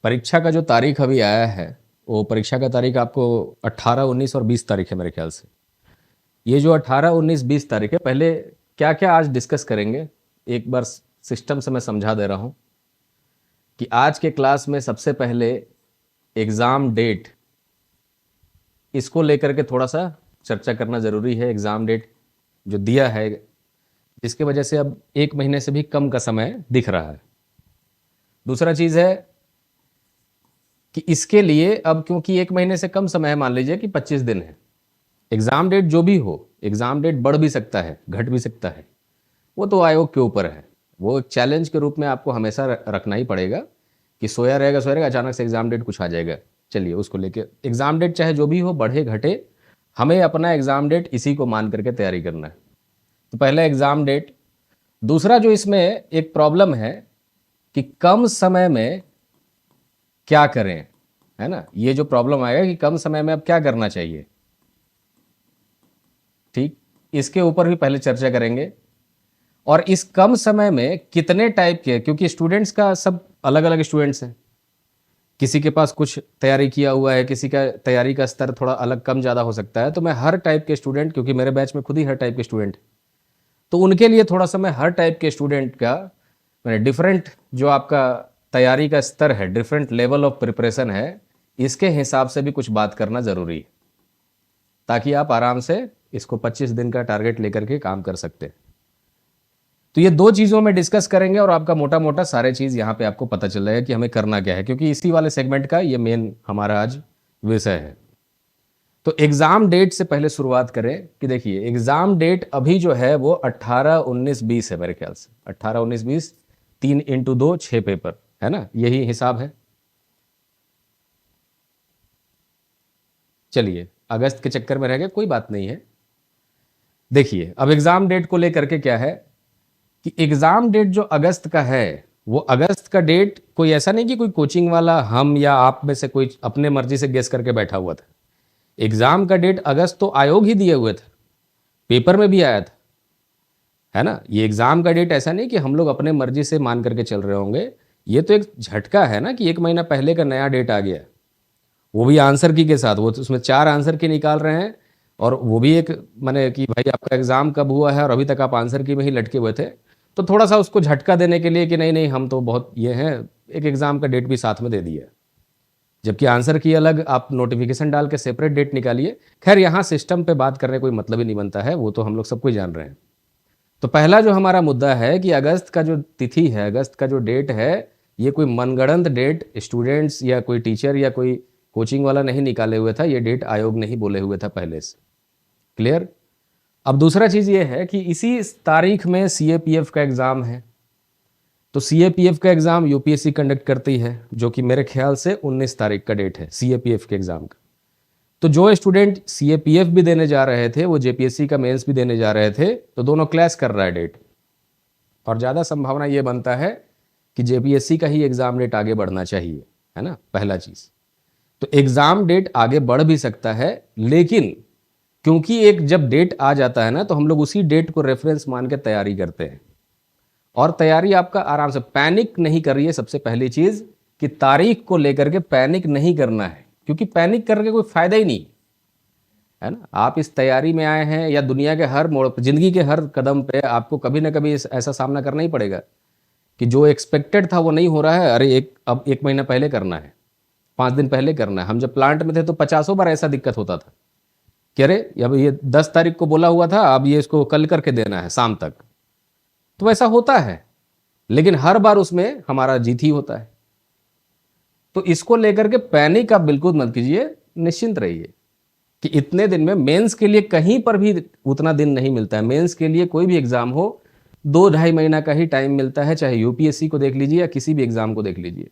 परीक्षा का जो तारीख अभी आया है, वो परीक्षा का तारीख आपको 18, 19 और 20 तारीख है मेरे ख्याल से। ये जो 18, 19, 20 तारीख है, पहले क्या क्या आज डिस्कस करेंगे, एक बार सिस्टम से मैं समझा दे रहा हूँ कि आज के क्लास में सबसे पहले एग्ज़ाम डेट, इसको लेकर के थोड़ा सा चर्चा करना ज़रूरी है। एग्ज़ाम डेट जो दिया है, जिसके वजह से अब 1 महीने से भी कम का समय दिख रहा है। दूसरा चीज़ है कि इसके लिए अब क्योंकि 1 महीने से कम समय है, मान लीजिए कि 25 दिन है, एग्ज़ाम डेट जो भी हो, एग्ज़ाम डेट बढ़ भी सकता है, घट भी सकता है, वो तो आयोग के ऊपर है। वो एक चैलेंज के रूप में आपको हमेशा रखना ही पड़ेगा कि सोया रहेगा, अचानक से एग्ज़ाम डेट कुछ आ जाएगा। चलिए उसको लेके एग्ज़ाम डेट चाहे जो भी हो, बढ़े घटे, हमें अपना एग्ज़ाम डेट इसी को मान करके तैयारी करना है। तो पहला एग्ज़ाम डेट। दूसरा जो इसमें एक प्रॉब्लम है कि कम समय में क्या करें, है ना। ये जो प्रॉब्लम आएगा कि कम समय में अब क्या करना चाहिए, ठीक, इसके ऊपर भी पहले चर्चा करेंगे। और इस कम समय में कितने टाइप के, क्योंकि स्टूडेंट्स का सब अलग अलग स्टूडेंट्स हैं, किसी के पास कुछ तैयारी किया हुआ है, किसी का तैयारी का स्तर थोड़ा अलग कम ज़्यादा हो सकता है। तो मैं हर टाइप के स्टूडेंट, क्योंकि मेरे बैच में खुद ही हर टाइप के स्टूडेंट, तो उनके लिए थोड़ा सा मैं हर टाइप के स्टूडेंट का मैंने डिफरेंट जो आपका तैयारी का स्तर है, डिफरेंट लेवल ऑफ प्रिपरेशन है, इसके हिसाब से भी कुछ बात करना ज़रूरी है, ताकि आप आराम से इसको 25 दिन का टारगेट लेकर के काम कर सकते हैं। तो ये दो चीज़ों में डिस्कस करेंगे और आपका मोटा मोटा सारे चीज़ यहाँ पे आपको पता चल जाएगा कि हमें करना क्या है, क्योंकि इसी वाले सेगमेंट का ये मेन हमारा आज विषय है। तो एग्ज़ाम डेट से पहले शुरुआत करें कि देखिए एग्ज़ाम डेट अभी जो है वो 18, 19, 20 है मेरे ख्याल से। 18, 19, 20, 3 × 2 6 पेपर, है ना, यही हिसाब है। चलिए अगस्त के चक्कर में रह गए, कोई बात नहीं है। देखिए अब एग्ज़ाम डेट को लेकर के क्या है कि एग्ज़ाम डेट जो अगस्त का है, वो अगस्त का डेट कोई ऐसा नहीं कि कोई कोचिंग वाला हम या आप में से कोई अपने मर्जी से गेस करके बैठा हुआ था। एग्ज़ाम का डेट अगस्त तो आयोग ही दिए हुए था, पेपर में भी आया था, है ना। ये एग्ज़ाम का डेट ऐसा नहीं कि हम लोग अपने मर्जी से मान करके चल रहे होंगे। ये तो एक झटका है ना कि 1 महीना पहले का नया डेट आ गया, वो भी आंसर की के साथ। वो तो उसमें 4 आंसर की निकाल रहे हैं, और वो भी एक माने कि भाई आपका एग्ज़ाम कब हुआ है और अभी तक आप आंसर की में ही लटके हुए थे। तो थोड़ा सा उसको झटका देने के लिए कि नहीं नहीं हम तो बहुत ये हैं, एक एग्ज़ाम का डेट भी साथ में दे दिया, जबकि आंसर की अलग आप नोटिफिकेशन डाल के सेपरेट डेट निकालिए। खैर यहाँ सिस्टम पे बात करने कोई मतलब ही नहीं बनता है, वो तो हम लोग सबको जान रहे हैं। तो पहला जो हमारा मुद्दा है कि अगस्त का जो तिथि है, अगस्त का जो डेट है, ये कोई मनगढ़ंत डेट स्टूडेंट्स या कोई टीचर या कोई कोचिंग वाला नहीं निकाले हुए था, ये डेट आयोग नहीं बोले हुए था पहले से। क्लियर। अब दूसरा चीज़ ये है कि इसी तारीख में CAPF का एग्ज़ाम है। तो CAPF का एग्ज़ाम UPSC कंडक्ट करती है, जो कि मेरे ख्याल से 19 तारीख का डेट है CAPF के एग्ज़ाम का। तो जो स्टूडेंट CAPF भी देने जा रहे थे, वो JPSC का मेंस भी देने जा रहे थे, तो दोनों क्लैश कर रहा है डेट। और ज़्यादा संभावना ये बनता है कि JPSC का ही एग्ज़ाम डेट आगे बढ़ना चाहिए, है ना, पहला चीज़। तो एग्ज़ाम डेट आगे बढ़ भी सकता है, लेकिन क्योंकि एक जब डेट आ जाता है ना, तो हम लोग उसी डेट को रेफरेंस मान के तैयारी करते हैं। और तैयारी आपका आराम से, पैनिक नहीं कर रही है। सबसे पहली चीज़ कि तारीख को लेकर के पैनिक नहीं करना है, क्योंकि पैनिक करके कोई फ़ायदा ही नहीं, है ना। आप इस तैयारी में आए हैं, या दुनिया के हर मोड़ पर, ज़िंदगी के हर कदम पे आपको कभी ना कभी ऐसा सामना करना ही पड़ेगा कि जो एक्सपेक्टेड था वो नहीं हो रहा है। अरे अब 1 महीना पहले करना है, 5 दिन पहले करना है। हम जब प्लांट में थे तो 50 बार ऐसा दिक्कत होता था कि अरे अब ये 10 तारीख को बोला हुआ था, अब ये इसको कल करके देना है शाम तक। तो ऐसा होता है, लेकिन हर बार उसमें हमारा जीत ही होता है। तो इसको लेकर के पैनिक आप बिल्कुल मत कीजिए, निश्चिंत रहिए कि इतने दिन में मेंस के लिए कहीं पर भी उतना दिन नहीं मिलता है। मेंस के लिए कोई भी एग्जाम हो, 2-2.5 महीना का ही टाइम मिलता है, चाहे UPSC को देख लीजिए या किसी भी एग्जाम को देख लीजिए।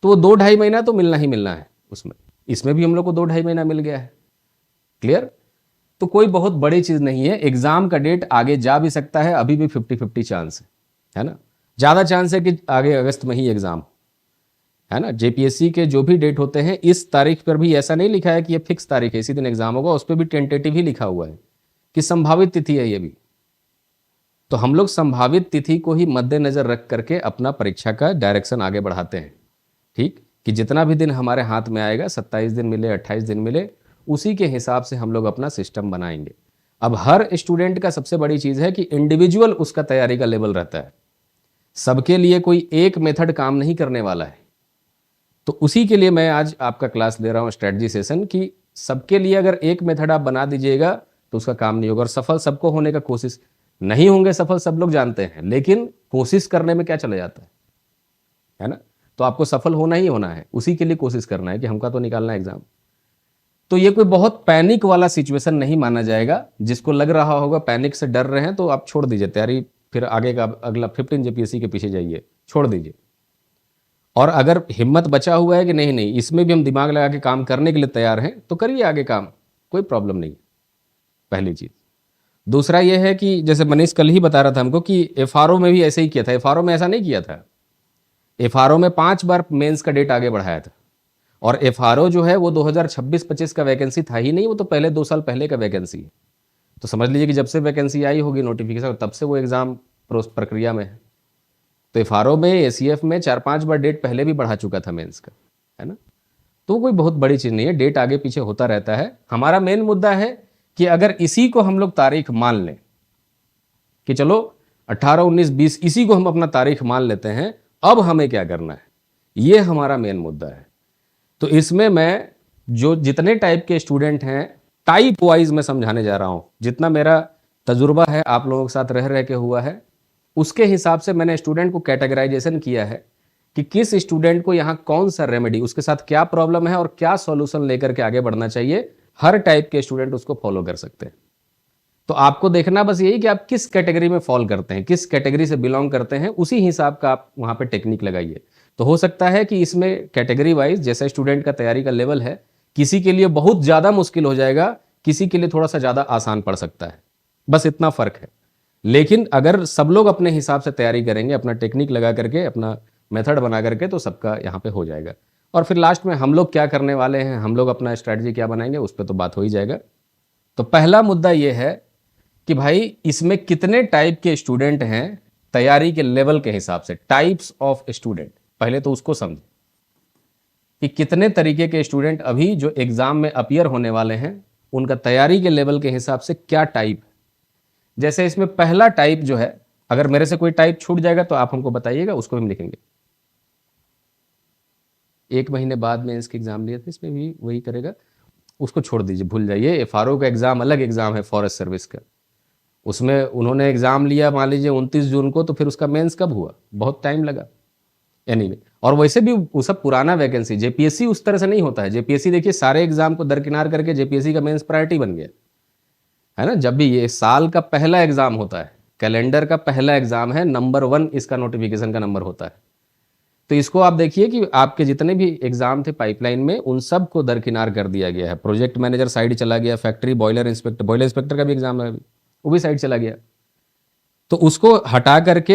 तो वो 2-2.5 महीना तो मिलना ही मिलना है उसमें। इसमें भी हम लोग को 2-2.5 महीना मिल गया है। क्लियर। तो कोई बहुत बड़ी चीज़ नहीं है। एग्जाम का डेट आगे जा भी सकता है, अभी भी 50-50 चांस है ना। ज़्यादा चांस है कि आगे अगस्त में ही एग्जाम, है ना। JPSC के जो भी डेट होते हैं, इस तारीख पर भी ऐसा नहीं लिखा है कि ये फिक्स तारीख है, इसी दिन एग्जाम होगा। उस पर भी टेंटेटिव ही लिखा हुआ है कि संभावित तिथि है ये भी। तो हम लोग संभावित तिथि को ही मद्देनजर रख करके अपना परीक्षा का डायरेक्शन आगे बढ़ाते हैं, ठीक। कि जितना भी दिन हमारे हाथ में आएगा, 27 दिन मिले, 28 दिन मिले, उसी के हिसाब से हम लोग अपना सिस्टम बनाएंगे। अब हर स्टूडेंट का सबसे बड़ी चीज़ है कि इंडिविजुअल उसका तैयारी का लेवल रहता है, सबके लिए कोई एक मेथड काम नहीं करने वाला है। तो उसी के लिए मैं आज आपका क्लास ले रहा हूँ, स्ट्रेटजी सेशन, कि सबके लिए अगर एक मेथड आप बना दीजिएगा तो उसका काम नहीं होगा। और सफल सबको होने का कोशिश नहीं होंगे, सफल सब लोग जानते हैं, लेकिन कोशिश करने में क्या चला जाता है ना। तो आपको सफल होना ही होना है, उसी के लिए कोशिश करना है कि हमका तो निकालना है एग्जाम। तो ये कोई बहुत पैनिक वाला सिचुएशन नहीं माना जाएगा। जिसको लग रहा होगा पैनिक से डर रहे हैं, तो आप छोड़ दीजिए तैयारी, फिर आगे का अगला 15 जेपीएससी के पीछे जाइए, छोड़ दीजिए। और अगर हिम्मत बचा हुआ है कि नहीं नहीं इसमें भी हम दिमाग लगा के काम करने के लिए तैयार हैं, तो करिए आगे काम, कोई प्रॉब्लम नहीं। पहली चीज़। दूसरा ये है कि जैसे मनीष कल ही बता रहा था हमको कि एफआरओ में भी ऐसे ही किया था। एफआरओ में ऐसा नहीं किया था, एफआरओ में 5 बार मेंस का डेट आगे बढ़ाया था। और एफआरओ जो है वो 2026-25 का वैकेंसी था ही नहीं, वो तो पहले 2 साल पहले का वैकेंसी है। तो समझ लीजिए कि जब से वैकेंसी आई होगी नोटिफिकेशन, तब से वो एग्ज़ाम प्रक्रिया में है। तो एफआरओ में, एसीएफ में 4-5 बार डेट पहले भी बढ़ा चुका था मेंस का, है ना। तो कोई बहुत बड़ी चीज़ नहीं है, डेट आगे पीछे होता रहता है। हमारा मेन मुद्दा है कि अगर इसी को हम लोग तारीख मान लें कि चलो 18, 19, 20 इसी को हम अपना तारीख मान लेते हैं, अब हमें क्या करना है, ये हमारा मेन मुद्दा है। तो इसमें मैं जो जितने टाइप के स्टूडेंट हैं, टाइप वाइज मैं समझाने जा रहा हूं। जितना मेरा तजुर्बा है आप लोगों के साथ रह रह के हुआ है, उसके हिसाब से मैंने स्टूडेंट को कैटेगराइजेशन किया है कि किस स्टूडेंट को यहाँ कौन सा रेमेडी, उसके साथ क्या प्रॉब्लम है और क्या सॉल्यूशन लेकर के आगे बढ़ना चाहिए। हर टाइप के स्टूडेंट उसको फॉलो कर सकते हैं। तो आपको देखना बस यही कि आप किस कैटेगरी में फॉल करते हैं, किस कैटेगरी से बिलोंग करते हैं, उसी हिसाब का आप वहां पे टेक्निक लगाइए। तो हो सकता है कि इसमें कैटेगरी वाइज जैसा स्टूडेंट का तैयारी का लेवल है, किसी के लिए बहुत ज़्यादा मुश्किल हो जाएगा, किसी के लिए थोड़ा सा ज़्यादा आसान पड़ सकता है, बस इतना फ़र्क है। लेकिन अगर सब लोग अपने हिसाब से तैयारी करेंगे, अपना टेक्निक लगा करके, अपना मेथड बना करके, तो सबका यहाँ पे हो जाएगा। और फिर लास्ट में हम लोग क्या करने वाले हैं, हम लोग अपना स्ट्रैटेजी क्या बनाएंगे, उस पर तो बात हो ही जाएगा। तो पहला मुद्दा ये है कि भाई इसमें कितने टाइप के स्टूडेंट हैं तैयारी के लेवल के हिसाब से, टाइप्स ऑफ स्टूडेंट। पहले तो उसको समझें कि कितने तरीके के स्टूडेंट अभी जो एग्जाम में अपीयर होने वाले हैं, उनका तैयारी के लेवल के हिसाब से क्या टाइप है। जैसे इसमें पहला टाइप जो है, अगर मेरे से कोई टाइप छूट जाएगा तो आप हमको बताइएगा, उसको हम लिखेंगे। 1 महीने बाद में इसके एग्जाम लिए थे, इसमें भी वही करेगा, उसको छोड़ दीजिए, भूल जाइए। एफआरओ का एग्जाम अलग एग्जाम है फॉरेस्ट सर्विस का, उसमें उन्होंने एग्जाम लिया मान लीजिए 29 जून को, तो फिर उसका मेंस कब हुआ, बहुत टाइम लगा। एनीवे, और वैसे भी वो सब पुराना वैकेंसी, जेपीएससी उस तरह से नहीं होता है। जेपीएससी देखिए सारे एग्जाम को दरकिनार करके जेपीएससी का मेंस प्रायोरिटी बन गया है ना। जब भी ये साल का पहला एग्जाम होता है, कैलेंडर का पहला एग्जाम है, नंबर 1 इसका नोटिफिकेशन का नंबर होता है। तो इसको आप देखिए कि आपके जितने भी एग्जाम थे पाइपलाइन में, उन सब को दरकिनार कर दिया गया है। प्रोजेक्ट मैनेजर साइड चला गया, फैक्ट्री बॉयलर इंस्पेक्टर का भी एग्जाम है, वो भी साइड चला गया। तो उसको हटा करके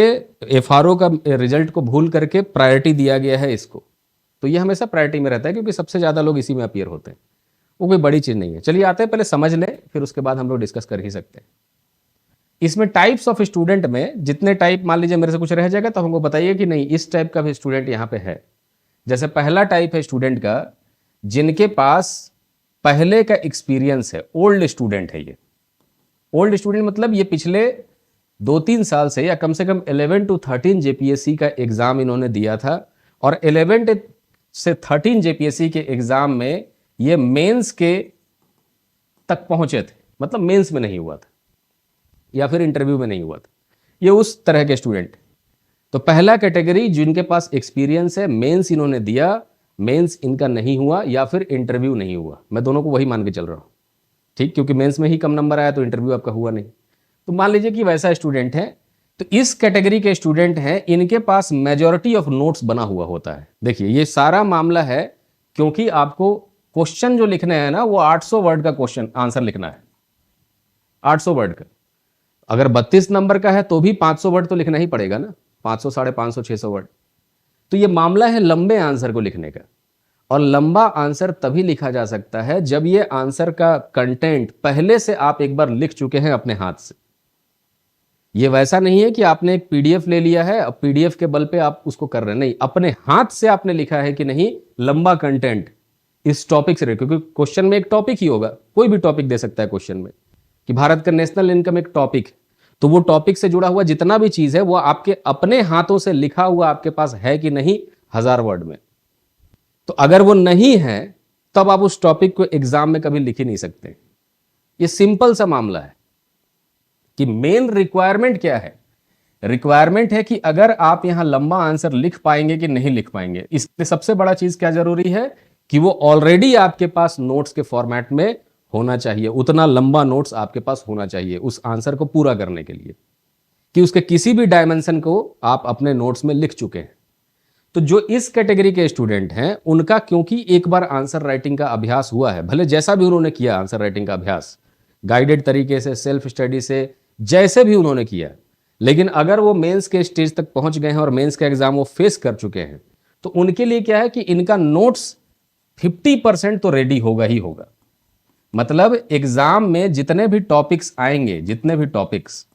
एफआरओ का रिजल्ट को भूल करके प्रायोरिटी दिया गया है इसको। तो ये हमेशा प्रायोरिटी में रहता है क्योंकि सबसे ज़्यादा लोग इसी में अपीयर होते हैं। वो कोई बड़ी चीज़ नहीं है। चलिए आते हैं, पहले समझ लें, फिर उसके बाद हम लोग डिस्कस कर ही सकते हैं। इसमें टाइप्स ऑफ स्टूडेंट में जितने टाइप, मान लीजिए मेरे से कुछ रह जाएगा तो हमको बताइए कि नहीं इस टाइप का भी स्टूडेंट यहाँ पे है। जैसे पहला टाइप है स्टूडेंट का, जिनके पास पहले का एक्सपीरियंस है, ओल्ड स्टूडेंट है। ये ओल्ड स्टूडेंट मतलब ये पिछले 2-3 साल से या कम से कम 11 to 13 जेपीएससी का एग्जाम इन्होंने दिया था, और 11 से 13 जेपीएससी के एग्जाम में ये मेंस के तक पहुंचे थे, मतलब मेंस में नहीं हुआ था या फिर इंटरव्यू में नहीं हुआ था। ये उस तरह के स्टूडेंट। तो पहला कैटेगरी जिनके पास एक्सपीरियंस है, मेंस इन्होंने दिया, मेंस इनका नहीं हुआ या फिर इंटरव्यू नहीं हुआ, मैं दोनों को वही मान के चल रहा हूँ, ठीक, क्योंकि मेंस में ही कम नंबर आया तो इंटरव्यू आपका हुआ नहीं। तो मान लीजिए कि वैसा स्टूडेंट है, तो इस कैटेगरी के स्टूडेंट हैं, इनके पास मेजॉरिटी ऑफ नोट्स बना हुआ होता है। देखिए ये सारा मामला है क्योंकि आपको क्वेश्चन जो लिखने हैं ना, वो 800 वर्ड का क्वेश्चन आंसर लिखना है, 800 वर्ड का। अगर 32 नंबर का है तो भी 500 वर्ड तो लिखना ही पड़ेगा ना, 500, 550, 600 वर्ड। तो ये मामला है लंबे आंसर को लिखने का। और लंबा आंसर तभी लिखा जा सकता है जब ये आंसर का कंटेंट पहले से आप एक बार लिख चुके हैं अपने हाथ से। ये वैसा नहीं है कि आपने एक पीडीएफ ले लिया है, अब पीडीएफ के बल पे आप उसको कर रहे हैं, नहीं, अपने हाथ से आपने लिखा है कि नहीं लंबा कंटेंट इस टॉपिक से, क्योंकि क्वेश्चन में एक टॉपिक ही होगा, कोई भी टॉपिक दे सकता है क्वेश्चन में, कि भारत का नेशनल इनकम एक टॉपिक, तो वो टॉपिक से जुड़ा हुआ जितना भी चीज है वो आपके अपने हाथों से लिखा हुआ आपके पास है कि नहीं 1000 वर्ड में। तो अगर वो नहीं है तब आप उस टॉपिक को एग्जाम में कभी लिख ही नहीं सकते। ये सिंपल सा मामला है कि मेन रिक्वायरमेंट क्या है। रिक्वायरमेंट है कि अगर आप यहां लंबा आंसर लिख पाएंगे कि नहीं लिख पाएंगे। इसलिए सबसे बड़ा चीज क्या जरूरी है कि वो ऑलरेडी आपके पास नोट्स के फॉर्मेट में होना चाहिए, उतना लंबा नोट्स आपके पास होना चाहिए उस आंसर को पूरा करने के लिए, कि उसके किसी भी डायमेंशन को आप अपने नोट्स में लिख चुके हैं। तो जो इस कैटेगरी के स्टूडेंट हैं उनका क्योंकि एक बार आंसर राइटिंग का अभ्यास हुआ है, भले जैसा भी उन्होंने किया आंसर राइटिंग का अभ्यास, गाइडेड तरीके से, सेल्फ स्टडी से, जैसे भी उन्होंने किया, लेकिन अगर वो मेंस के स्टेज तक पहुंच गए हैं और मेंस का एग्जाम वो फेस कर चुके हैं, तो उनके लिए क्या है कि इनका नोट्स 50% तो रेडी होगा ही होगा। मतलब एग्जाम में जितने भी टॉपिक्स आएंगे, जितने भी टॉपिक्स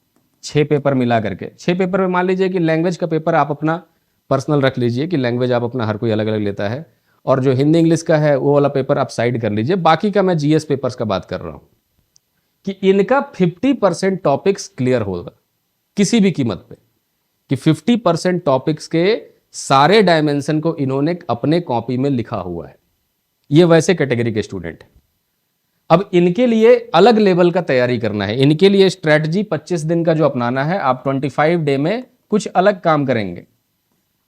6 पेपर मिला करके, 6 पेपर में मान लीजिए कि लैंग्वेज का पेपर आप अपना पर्सनल रख लीजिए कि लैंग्वेज आप अपना हर कोई अलग अलग लेता है, और जो हिंदी इंग्लिश का है वो वाला पेपर आप साइड कर लीजिए, बाकी का मैं जीएस पेपर्स का बात कर रहा हूं, कि इनका 50% टॉपिक्स क्लियर होगा किसी भी कीमत पे, कि 50% टॉपिक्स के सारे डायमेंशन को इन्होंने अपने कॉपी में लिखा हुआ है। ये वैसे कैटेगरी के स्टूडेंट हैं। अब इनके लिए अलग लेवल का तैयारी करना है, इनके लिए स्ट्रेटजी 25 दिन का जो अपनाना है, आप 25 डे में कुछ अलग काम करेंगे।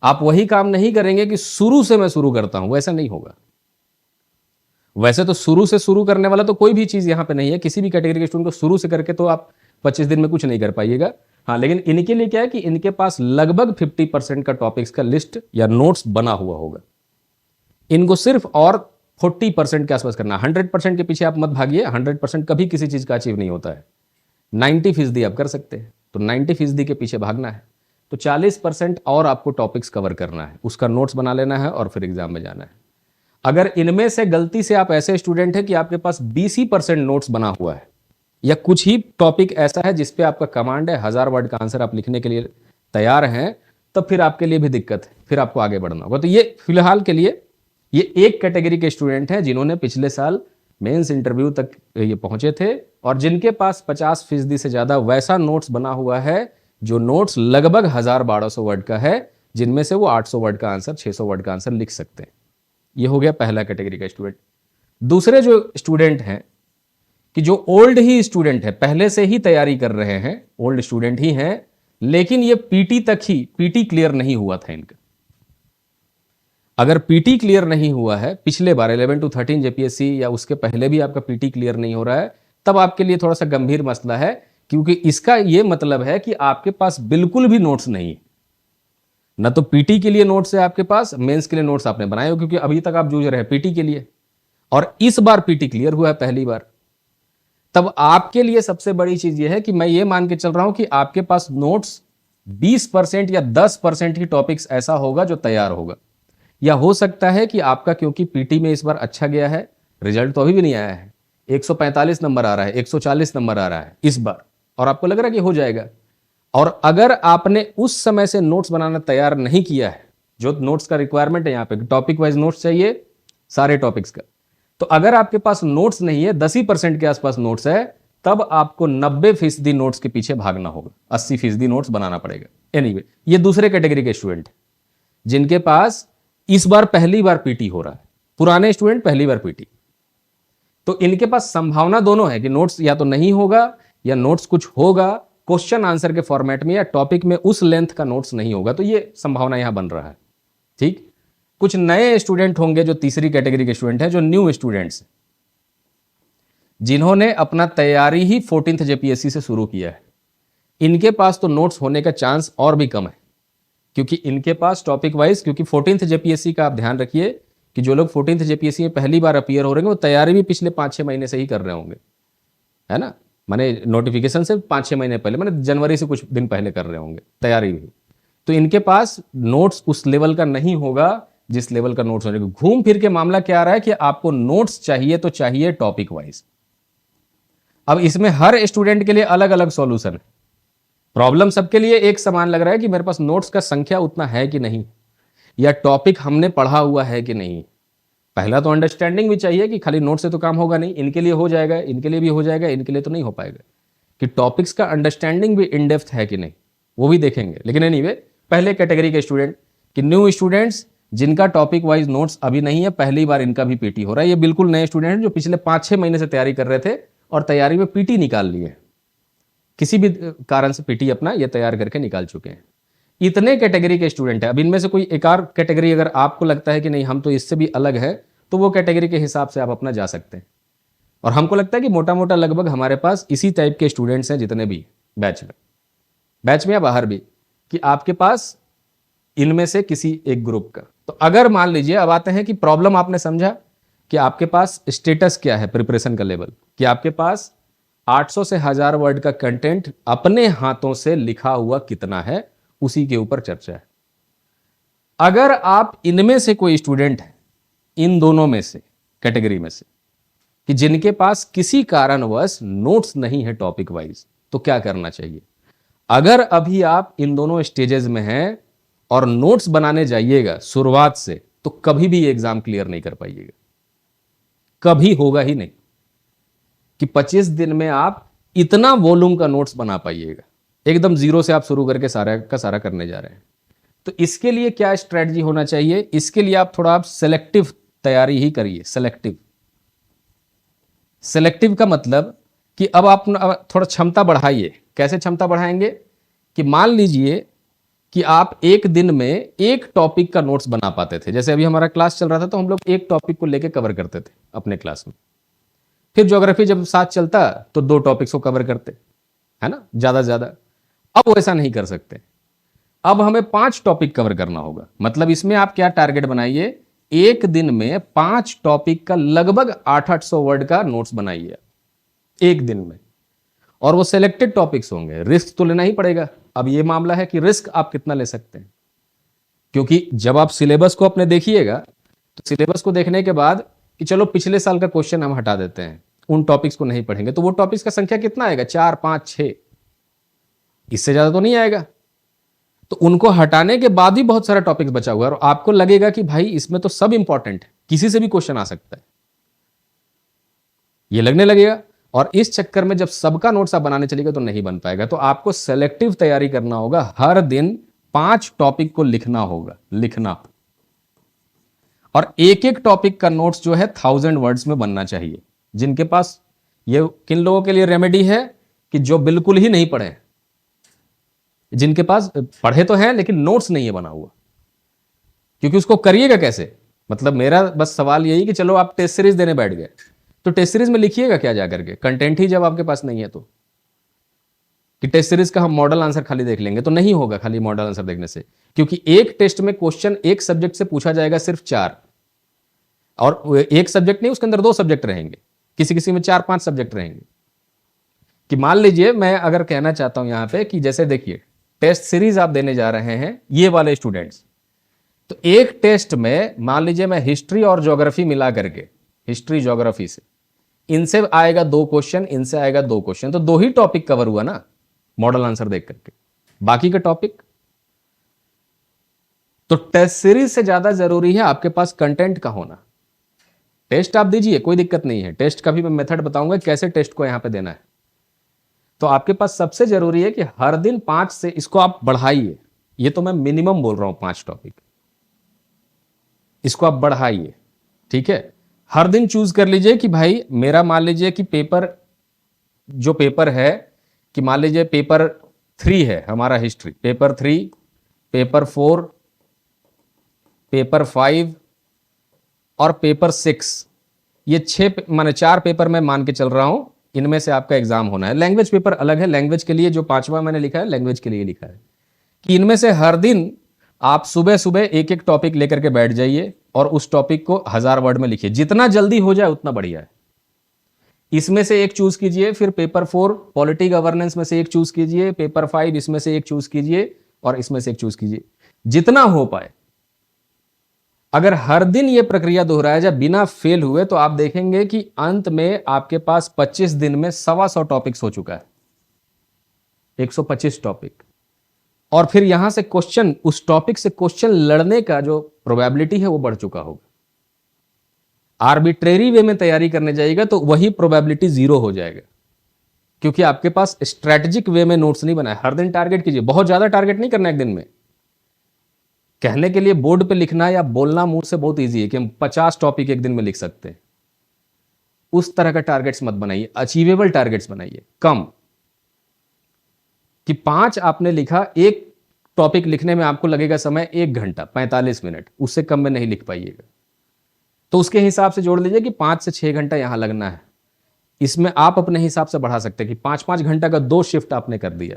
आप वही काम नहीं करेंगे कि शुरू से मैं शुरू करता हूं, वैसा नहीं होगा। वैसे तो शुरू से शुरू करने वाला तो कोई भी चीज यहां पे नहीं है, किसी भी कैटेगरी के स्टूडेंट को शुरू से करके तो आप 25 दिन में कुछ नहीं कर पाइएगा। हाँ, लेकिन इनके लिए क्या है कि इनके पास लगभग 50% का टॉपिक्स का लिस्ट या नोट्स बना हुआ होगा। इनको सिर्फ और 40% के आसपास करना। 100% के पीछे आप मत भागिए, 100% कभी किसी चीज का अचीव नहीं होता है। 90% आप कर सकते हैं, तो 90% के पीछे भागना है। तो 40% और आपको टॉपिक्स कवर करना है, उसका नोट्स बना लेना है और फिर एग्जाम में जाना है। अगर इनमें से गलती से आप ऐसे स्टूडेंट हैं कि आपके पास 20% नोट्स बना हुआ है, या कुछ ही टॉपिक ऐसा है जिसपे आपका कमांड है, 1000 वर्ड का आंसर आप लिखने के लिए तैयार हैं, तब फिर आपके लिए भी दिक्कत है, फिर आपको आगे बढ़ना होगा। तो ये फिलहाल के लिए ये एक कैटेगरी के स्टूडेंट हैं जिन्होंने पिछले साल मेंस इंटरव्यू तक ये पहुंचे थे, और जिनके पास 50% से ज्यादा वैसा नोट्स बना हुआ है जो नोट्स लगभग 1000-1200 वर्ड का है, जिनमें से वो 800 वर्ड का आंसर, 600 वर्ड का आंसर लिख सकते हैं। ये हो गया पहला कैटेगरी का स्टूडेंट। दूसरे जो स्टूडेंट हैं कि जो ओल्ड ही स्टूडेंट है, पहले से ही तैयारी कर रहे हैं, ओल्ड स्टूडेंट ही हैं, लेकिन ये पीटी तक ही, पीटी क्लियर नहीं हुआ था इनका। अगर पीटी क्लियर नहीं हुआ है पिछले बार 11 to 13 जेपीएससी, या उसके पहले भी आपका पीटी क्लियर नहीं हो रहा है, तब आपके लिए थोड़ा सा गंभीर मसला है, क्योंकि इसका यह मतलब है कि आपके पास बिल्कुल भी नोट्स नहीं है। ना तो पीटी के लिए नोट्स है आपके पास, मेंस के लिए नोट्स आपने बनाए हो, क्योंकि अभी तक आप जूझ रहे हैं पीटी के लिए, और इस बार पीटी क्लियर हुआ है पहली बार। तब आपके लिए सबसे बड़ी चीज यह है कि मैं ये मान के चल रहा हूं कि आपके पास नोट्स 20% या 10% ही टॉपिक्स ऐसा होगा जो तैयार होगा। या हो सकता है कि आपका, क्योंकि पीटी में इस बार अच्छा गया है, रिजल्ट तो अभी भी नहीं आया है, 145 नंबर आ रहा है, 140 नंबर आ रहा है इस बार, और आपको लग रहा है कि हो जाएगा। और अगर आपने उस समय से नोट्स बनाना तैयार नहीं किया है, जो नोट्स का रिक्वायरमेंट है यहाँ पे, टॉपिक वाइज नोट्स चाहिए सारे टॉपिक्स का, तो अगर आपके पास नोट्स नहीं है, 10% के आसपास नोट्स है, तब आपको 90% नोट्स के पीछे भागना होगा, 80% नोट्स बनाना पड़ेगा। एनीवे, ये दूसरे कैटेगरी के स्टूडेंट जिनके पास इस बार पहली बार पीटी हो रहा है, पुराने स्टूडेंट पहली बार पीटी, तो इनके पास संभावना दोनों है कि नोट्स या तो नहीं होगा या नोट्स कुछ होगा क्वेश्चन आंसर के फॉर्मेट में, या टॉपिक में उस लेंथ का नोट्स नहीं होगा। तो ये संभावना यहां बन रहा है। ठीक, कुछ नए स्टूडेंट होंगे जो तीसरी कैटेगरी के स्टूडेंट हैं, जो न्यू स्टूडेंट्स, जिन्होंने अपना तैयारी ही 14th जेपीएससी से शुरू किया है, इनके पास तो नोट्स होने का चांस और भी कम है, क्योंकि इनके पास टॉपिक वाइज, क्योंकि 14th जेपीएससी का आप ध्यान रखिए कि जो लोग 14th जेपीएससी में पहली बार अपीयर हो रहे हैं, वो तैयारी भी पिछले 5-6 महीने से ही कर रहे होंगे, है ना, माने नोटिफिकेशन से 5-6 महीने पहले, माने जनवरी से कुछ दिन पहले कर रहे होंगे तैयारी भी। तो इनके पास नोट्स उस लेवल का नहीं होगा जिस लेवल का नोट्स होने को। घूम फिर के मामला क्या आ रहा है कि आपको नोट्स चाहिए तो चाहिए टॉपिक वाइज। अब इसमें हर स्टूडेंट के लिए अलग अलग सॉल्यूशन है। प्रॉब्लम सबके लिए एक समान लग रहा है कि मेरे पास नोट्स का संख्या उतना है कि नहीं, या टॉपिक हमने पढ़ा हुआ है कि नहीं। पहला तो अंडरस्टैंडिंग भी चाहिए कि खाली नोट से तो काम होगा नहीं, इनके लिए हो जाएगा, इनके लिए भी हो जाएगा, इनके लिए तो नहीं हो पाएगा, कि टॉपिक्स का अंडरस्टैंडिंग भी इन डेप्थ है कि नहीं, वो भी देखेंगे। लेकिन एनीवे, पहले कैटेगरी के स्टूडेंट कि न्यू स्टूडेंट्स जिनका टॉपिक वाइज नोट्स अभी नहीं है, पहली बार इनका भी पीटी हो रहा है। ये बिल्कुल नए स्टूडेंट हैं जो पिछले 5-6 महीने से तैयारी कर रहे थे और तैयारी में पीटी निकाल लिए, किसी भी कारण से पीटी अपना ये तैयार करके निकाल चुके हैं। इतने कैटेगरी के स्टूडेंट है। अब इनमें से कोई एक और कैटेगरी अगर आपको लगता है कि नहीं हम तो इससे भी अलग है, तो वो कैटेगरी के हिसाब से आप अपना जा सकते हैं। और हमको लगता है कि मोटा मोटा लगभग हमारे पास इसी टाइप के स्टूडेंट्स हैं जितने भी बैच में या बाहर भी, कि आपके पास इनमें से किसी एक ग्रुप का। तो अगर मान लीजिए, अब आते हैं कि प्रॉब्लम आपने समझा कि आपके पास स्टेटस क्या है प्रिपरेशन का लेवल, कि आपके पास 800 से 1000 वर्ड का कंटेंट अपने हाथों से लिखा हुआ कितना है, उसी के ऊपर चर्चा है। अगर आप इनमें से कोई स्टूडेंट है, इन दोनों में से कैटेगरी में से, कि जिनके पास किसी कारणवश नोट्स नहीं है टॉपिक वाइज, तो क्या करना चाहिए? अगर अभी आप इन दोनों स्टेजेस में हैं और नोट्स बनाने जाइएगा शुरुआत से, तो कभी भी एग्जाम क्लियर नहीं कर पाइएगा, कभी होगा ही नहीं कि 25 दिन में आप इतना वॉल्यूम का नोट्स बना पाइएगा। एकदम जीरो से आप शुरू करके सारा का सारा करने जा रहे हैं। तो इसके लिए क्या स्ट्रेटजी होना चाहिए? इसके लिए आप थोड़ा सेलेक्टिव तैयारी ही करिए। सेलेक्टिव का मतलब कि अब आप थोड़ा क्षमता बढ़ाइए। कैसे क्षमता बढ़ाएंगे? कि मान लीजिए कि आप एक दिन में एक टॉपिक का नोट्स बना पाते थे। जैसे अभी हमारा क्लास चल रहा था तो हम लोग एक टॉपिक को लेकर कवर करते थे अपने क्लास में। फिर ज्योग्राफी जब साथ चलता तो 2 टॉपिक्स को कवर करते, है ना, ज्यादा से ज्यादा। अब वैसा नहीं कर सकते, अब हमें 5 टॉपिक कवर करना होगा। मतलब इसमें आप क्या टारगेट बनाइए, एक दिन में 5 टॉपिक का लगभग 800-800 वर्ड का नोट्स बनाइए एक दिन में, और वो सिलेक्टेड टॉपिक्स होंगे। रिस्क तो लेना ही पड़ेगा। अब ये मामला है कि रिस्क आप कितना ले सकते हैं, क्योंकि जब आप सिलेबस को अपने देखिएगा तो सिलेबस को देखने के बाद कि चलो पिछले साल का क्वेश्चन हम हटा देते हैं, उन टॉपिक्स को नहीं पढ़ेंगे, तो वो टॉपिक्स का संख्या कितना आएगा? 4, 5, 6, इससे ज्यादा तो नहीं आएगा। तो उनको हटाने के बाद ही बहुत सारा टॉपिक्स बचा हुआ है और आपको लगेगा कि भाई इसमें तो सब इंपॉर्टेंट है, किसी से भी क्वेश्चन आ सकता है, ये लगने लगेगा। और इस चक्कर में जब सबका नोट्स आप बनाने चलेगा तो नहीं बन पाएगा। तो आपको सेलेक्टिव तैयारी करना होगा। हर दिन 5 टॉपिक को लिखना होगा, लिखना। और एक एक टॉपिक का नोट्स जो है 1000 वर्ड्स में बनना चाहिए। जिनके पास, ये किन लोगों के लिए रेमेडी है? कि जो बिल्कुल ही नहीं पढ़े, जिनके पास पढ़े तो हैं लेकिन नोट्स नहीं है बना हुआ। क्योंकि उसको करिएगा कैसे? मतलब मेरा बस सवाल यही कि चलो आप टेस्ट सीरीज देने बैठ गए, तो टेस्ट सीरीज में लिखिएगा क्या जाकर के? कंटेंट ही जब आपके पास नहीं है तो, कि टेस्ट सीरीज का हम मॉडल आंसर खाली देख लेंगे, तो नहीं होगा खाली मॉडल आंसर देखने से। क्योंकि एक टेस्ट में क्वेश्चन एक सब्जेक्ट से पूछा जाएगा सिर्फ 4, और एक सब्जेक्ट नहीं, उसके अंदर 2 सब्जेक्ट रहेंगे, किसी किसी में 4-5 सब्जेक्ट रहेंगे। कि मान लीजिए मैं अगर कहना चाहता हूं यहां पे कि जैसे देखिए टेस्ट सीरीज आप देने जा रहे हैं ये वाले स्टूडेंट्स, तो एक टेस्ट में मान लीजिए मैं हिस्ट्री और ज्योग्राफी मिला करके, हिस्ट्री ज्योग्राफी से इनसे आएगा 2 क्वेश्चन, इनसे आएगा 2 क्वेश्चन, तो 2 ही टॉपिक कवर हुआ ना मॉडल आंसर देख करके। बाकी का टॉपिक तो टेस्ट सीरीज से ज्यादा जरूरी है आपके पास कंटेंट का होना। टेस्ट आप दीजिए, कोई दिक्कत नहीं है, टेस्ट का भी मैं मेथड बताऊंगा कैसे टेस्ट को यहां पे देना है। तो आपके पास सबसे जरूरी है कि हर दिन 5 से इसको आप बढ़ाइए। ये तो मैं मिनिमम बोल रहा हूं 5 टॉपिक, इसको आप बढ़ाइए, ठीक है। हर दिन चूज कर लीजिए कि भाई मेरा मान लीजिए कि पेपर है कि मान लीजिए पेपर 3 है हमारा हिस्ट्री, पेपर 3, पेपर 4, पेपर 5 और पेपर 6, ये 4 पेपर मैं मान के चल रहा हूं, इनमें से आपका एग्जाम होना है। लैंग्वेज पेपर अलग है, लैंग्वेज के लिए जो 5वां मैंने लिखा है लैंग्वेज के लिए लिखा है कि इनमें से हर दिन आप सुबह सुबह एक एक टॉपिक लेकर के बैठ जाइए और उस टॉपिक को 1000 वर्ड में लिखिए। जितना जल्दी हो जाए उतना बढ़िया है। इसमें से एक चूज कीजिए, फिर पेपर 4 पॉलिटी गवर्नेंस में से एक चूज कीजिए, पेपर 5 इसमें से एक चूज कीजिए और इसमें से एक चूज कीजिए, जितना हो पाए। अगर हर दिन यह प्रक्रिया दोहराया जाए बिना फेल हुए, तो आप देखेंगे कि अंत में आपके पास 25 दिन में 125 टॉपिक्स हो चुका है। 125 टॉपिक, और फिर यहां से क्वेश्चन, उस टॉपिक से क्वेश्चन लड़ने का जो प्रोबेबिलिटी है वो बढ़ चुका होगा। आर्बिट्रेरी वे में तैयारी करने जाइएगा तो वही प्रोबेबिलिटी 0 हो जाएगा, क्योंकि आपके पास स्ट्रेटेजिक वे में नोट्स नहीं बनाए। हर दिन टारगेट कीजिए, बहुत ज्यादा टारगेट नहीं करना एक दिन में। कहने के लिए बोर्ड पे लिखना या बोलना मुंह से बहुत ईजी है कि हम 50 टॉपिक एक दिन में लिख सकते हैं। उस तरह का टारगेट्स मत बनाइए, अचीवेबल टारगेट्स बनाइए कम, कि 5 आपने लिखा, एक टॉपिक लिखने में आपको लगेगा समय 1 घंटा 45 मिनट, उससे कम में नहीं लिख पाइएगा। तो उसके हिसाब से जोड़ लीजिए कि 5 से 6 घंटा यहां लगना है। इसमें आप अपने हिसाब से बढ़ा सकते हैं कि 5-5 घंटा का 2 शिफ्ट आपने कर दिया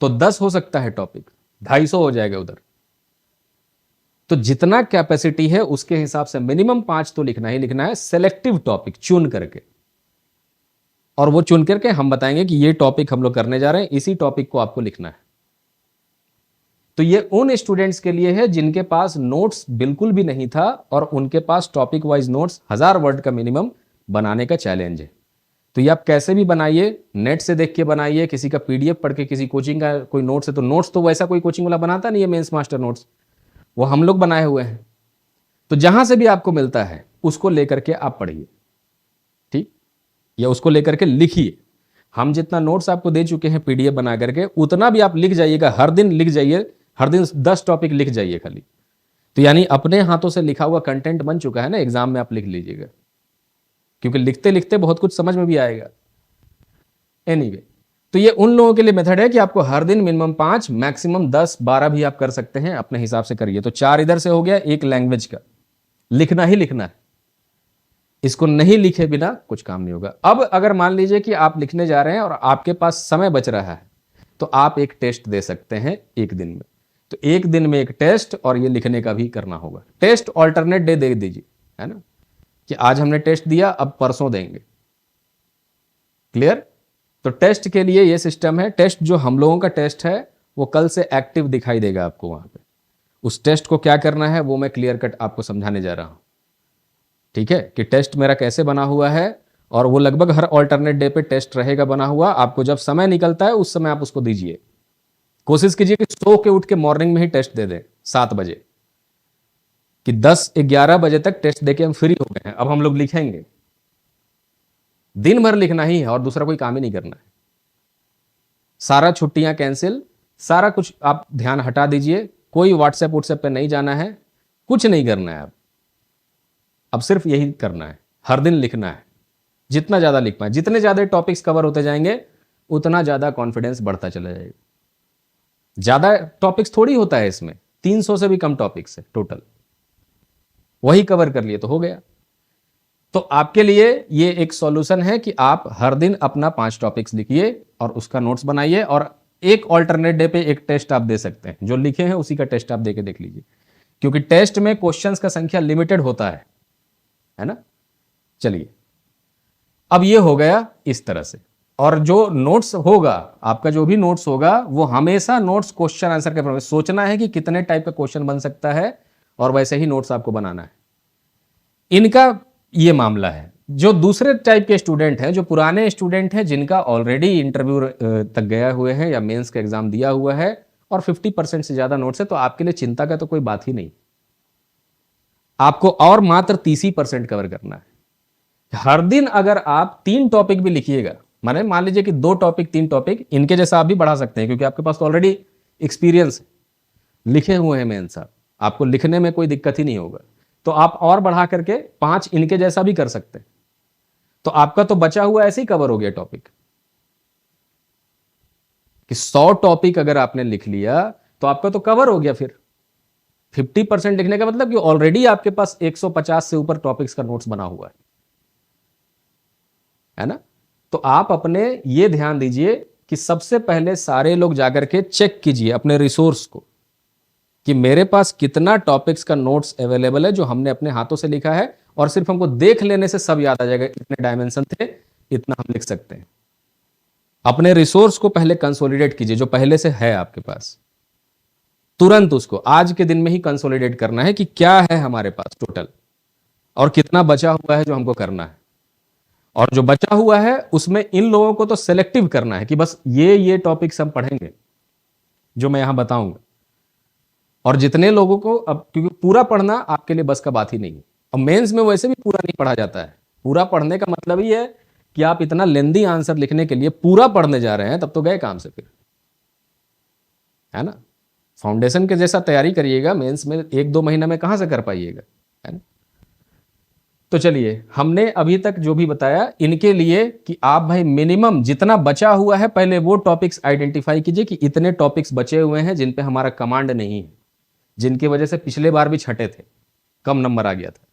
तो 10 हो सकता है टॉपिक, 250 हो जाएगा उधर। तो जितना कैपेसिटी है उसके हिसाब से मिनिमम 5 तो लिखना ही लिखना है, सेलेक्टिव टॉपिक चुन करके। और वो चुन करके हम बताएंगे कि ये टॉपिक हम लोग करने जा रहे हैं, इसी टॉपिक को आपको लिखना है। तो ये उन स्टूडेंट्स के लिए है जिनके पास नोट्स बिल्कुल भी नहीं था और उनके पास टॉपिक वाइज नोट्स 1000 वर्ड का मिनिमम बनाने का चैलेंज है। तो ये आप कैसे भी बनाइए, नेट से देख के बनाइए, किसी का पीडीएफ पढ़ के, किसी कोचिंग का कोई नोट्स है तो नोट्स तो वैसा कोई कोचिंग वाला बनाता नहीं है, मेंस मास्टर नोट्स वो हम लोग बनाए हुए हैं। तो जहां से भी आपको मिलता है उसको लेकर के आप पढ़िए, ठीक, या उसको लेकर के लिखिए। हम जितना नोट्स आपको दे चुके हैं पीडीएफ बना करके, उतना भी आप लिख जाइएगा, हर दिन लिख जाइए, हर दिन 10 टॉपिक लिख जाइए खाली। तो यानी अपने हाथों से लिखा हुआ कंटेंट बन चुका है ना, एग्जाम में आप लिख लीजिएगा, क्योंकि लिखते लिखते बहुत कुछ समझ में भी आएगा। एनीवे, तो ये उन लोगों के लिए मेथड है कि आपको हर दिन मिनिमम 5, मैक्सिमम 10-12 भी आप कर सकते हैं, अपने हिसाब से करिए। तो 4 इधर से हो गया, एक लैंग्वेज का लिखना ही लिखना है, इसको नहीं लिखे बिना कुछ काम नहीं होगा। अब अगर मान लीजिए कि आप लिखने जा रहे हैं और आपके पास समय बच रहा है तो आप एक टेस्ट दे सकते हैं एक दिन में। तो एक दिन में एक टेस्ट और ये लिखने का भी करना होगा। टेस्ट ऑल्टरनेट डे दे दीजिए, है ना, कि आज हमने टेस्ट दिया, अब परसों देंगे। क्लियर? तो टेस्ट के लिए ये सिस्टम है। टेस्ट जो हम लोगों का टेस्ट है वो कल से एक्टिव दिखाई देगा आपको वहां पे। उस टेस्ट को क्या करना है वो मैं क्लियर कट आपको समझाने जा रहा हूं, ठीक है, कि टेस्ट मेरा कैसे बना हुआ है। और वो लगभग हर ऑल्टरनेट डे पे टेस्ट रहेगा बना हुआ। आपको जब समय निकलता है उस समय आप उसको दीजिए। कोशिश कीजिए कि सो के उठ के मॉर्निंग में ही टेस्ट दे दें 7 बजे, कि 10-11 बजे तक टेस्ट देके हम फ्री हो गए हैं, अब हम लोग लिखेंगे। दिन भर लिखना ही है और दूसरा कोई काम ही नहीं करना है। सारा छुट्टियां कैंसिल, सारा कुछ आप ध्यान हटा दीजिए, कोई व्हाट्सएप पे नहीं जाना है, कुछ नहीं करना है। अब सिर्फ यही करना है, हर दिन लिखना है, जितना ज्यादा लिख पाए। जितने ज्यादा टॉपिक्स कवर होते जाएंगे उतना ज्यादा कॉन्फिडेंस बढ़ता चला जाएगा। ज्यादा टॉपिक्स थोड़ी होता है इसमें, 300 से भी कम टॉपिक्स है टोटल, वही कवर कर लिए तो हो गया। तो आपके लिए ये एक सॉल्यूशन है कि आप हर दिन अपना 5 टॉपिक्स लिखिए और उसका नोट्स बनाइए, और एक ऑल्टरनेट डे पे एक टेस्ट आप दे सकते हैं। जो लिखे हैं उसी का टेस्ट आप देके देख लीजिए, क्योंकि टेस्ट में क्वेश्चंस का संख्या लिमिटेड होता है ना। चलिए, अब ये हो गया इस तरह से। और जो नोट्स होगा, आपका जो भी नोट्स होगा, वो हमेशा नोट्स क्वेश्चन आंसर के फॉर्म में। सोचना है कि कितने टाइप का क्वेश्चन बन सकता है और वैसे ही नोट्स आपको बनाना है। इनका ये मामला है। जो दूसरे टाइप के स्टूडेंट हैं, जो पुराने स्टूडेंट हैं, जिनका ऑलरेडी इंटरव्यू तक गया हुए हैं या मेंस का एग्जाम दिया हुआ है और 50% से ज्यादा नोट्स है, तो आपके लिए चिंता का तो कोई बात ही नहीं। आपको और मात्र 30% कवर करना है। हर दिन अगर आप 3 टॉपिक भी लिखिएगा, माने मान लीजिए कि 2 टॉपिक 3 टॉपिक, इनके जैसा आप भी बढ़ा सकते हैं, क्योंकि आपके पास तो ऑलरेडी एक्सपीरियंस लिखे हुए हैं मेंस साहब, आपको लिखने में कोई दिक्कत ही नहीं होगा। तो आप और बढ़ा करके 5 इनके जैसा भी कर सकते हैं। तो आपका तो बचा हुआ ऐसे ही कवर हो गया टॉपिक, कि 100 टॉपिक अगर आपने लिख लिया तो आपका तो कवर हो गया। फिर 50% लिखने का मतलब कि ऑलरेडी आपके पास 150 से ऊपर टॉपिक्स का नोट्स बना हुआ है ना। तो आप अपने ये ध्यान दीजिए कि सबसे पहले सारे लोग जाकर के चेक कीजिए अपने रिसोर्स को, कि मेरे पास कितना टॉपिक्स का नोट्स अवेलेबल है जो हमने अपने हाथों से लिखा है, और सिर्फ हमको देख लेने से सब याद आ जाएगा, इतने डायमेंशन थे, इतना हम लिख सकते हैं। अपने रिसोर्स को पहले कंसोलिडेट कीजिए, जो पहले से है आपके पास, तुरंत उसको आज के दिन में ही कंसोलिडेट करना है कि क्या है हमारे पास टोटल और कितना बचा हुआ है जो हमको करना है। और जो बचा हुआ है उसमें इन लोगों को तो सेलेक्टिव करना है कि बस ये टॉपिक्स हम पढ़ेंगे जो मैं यहां बताऊंगा। और जितने लोगों को, अब क्योंकि पूरा पढ़ना आपके लिए बस का बात ही नहीं है, और मेंस में वैसे भी पूरा नहीं पढ़ा जाता है। पूरा पढ़ने का मतलब ही है कि आप इतना लेंदी आंसर लिखने के लिए पूरा पढ़ने जा रहे हैं, तब तो गए काम से फिर, है ना। फाउंडेशन के जैसा तैयारी करिएगा, मेंस में 1-2 महीना में कहां से कर पाइएगा, है ना। तो चलिए, हमने अभी तक जो भी बताया इनके लिए कि आप भाई मिनिमम जितना बचा हुआ है पहले वो टॉपिक्स आइडेंटिफाई कीजिए कि इतने टॉपिक्स बचे हुए हैं जिन पे हमारा कमांड नहीं है, जिनकी वजह से पिछले बार भी छठे थे, कम नंबर आ गया था।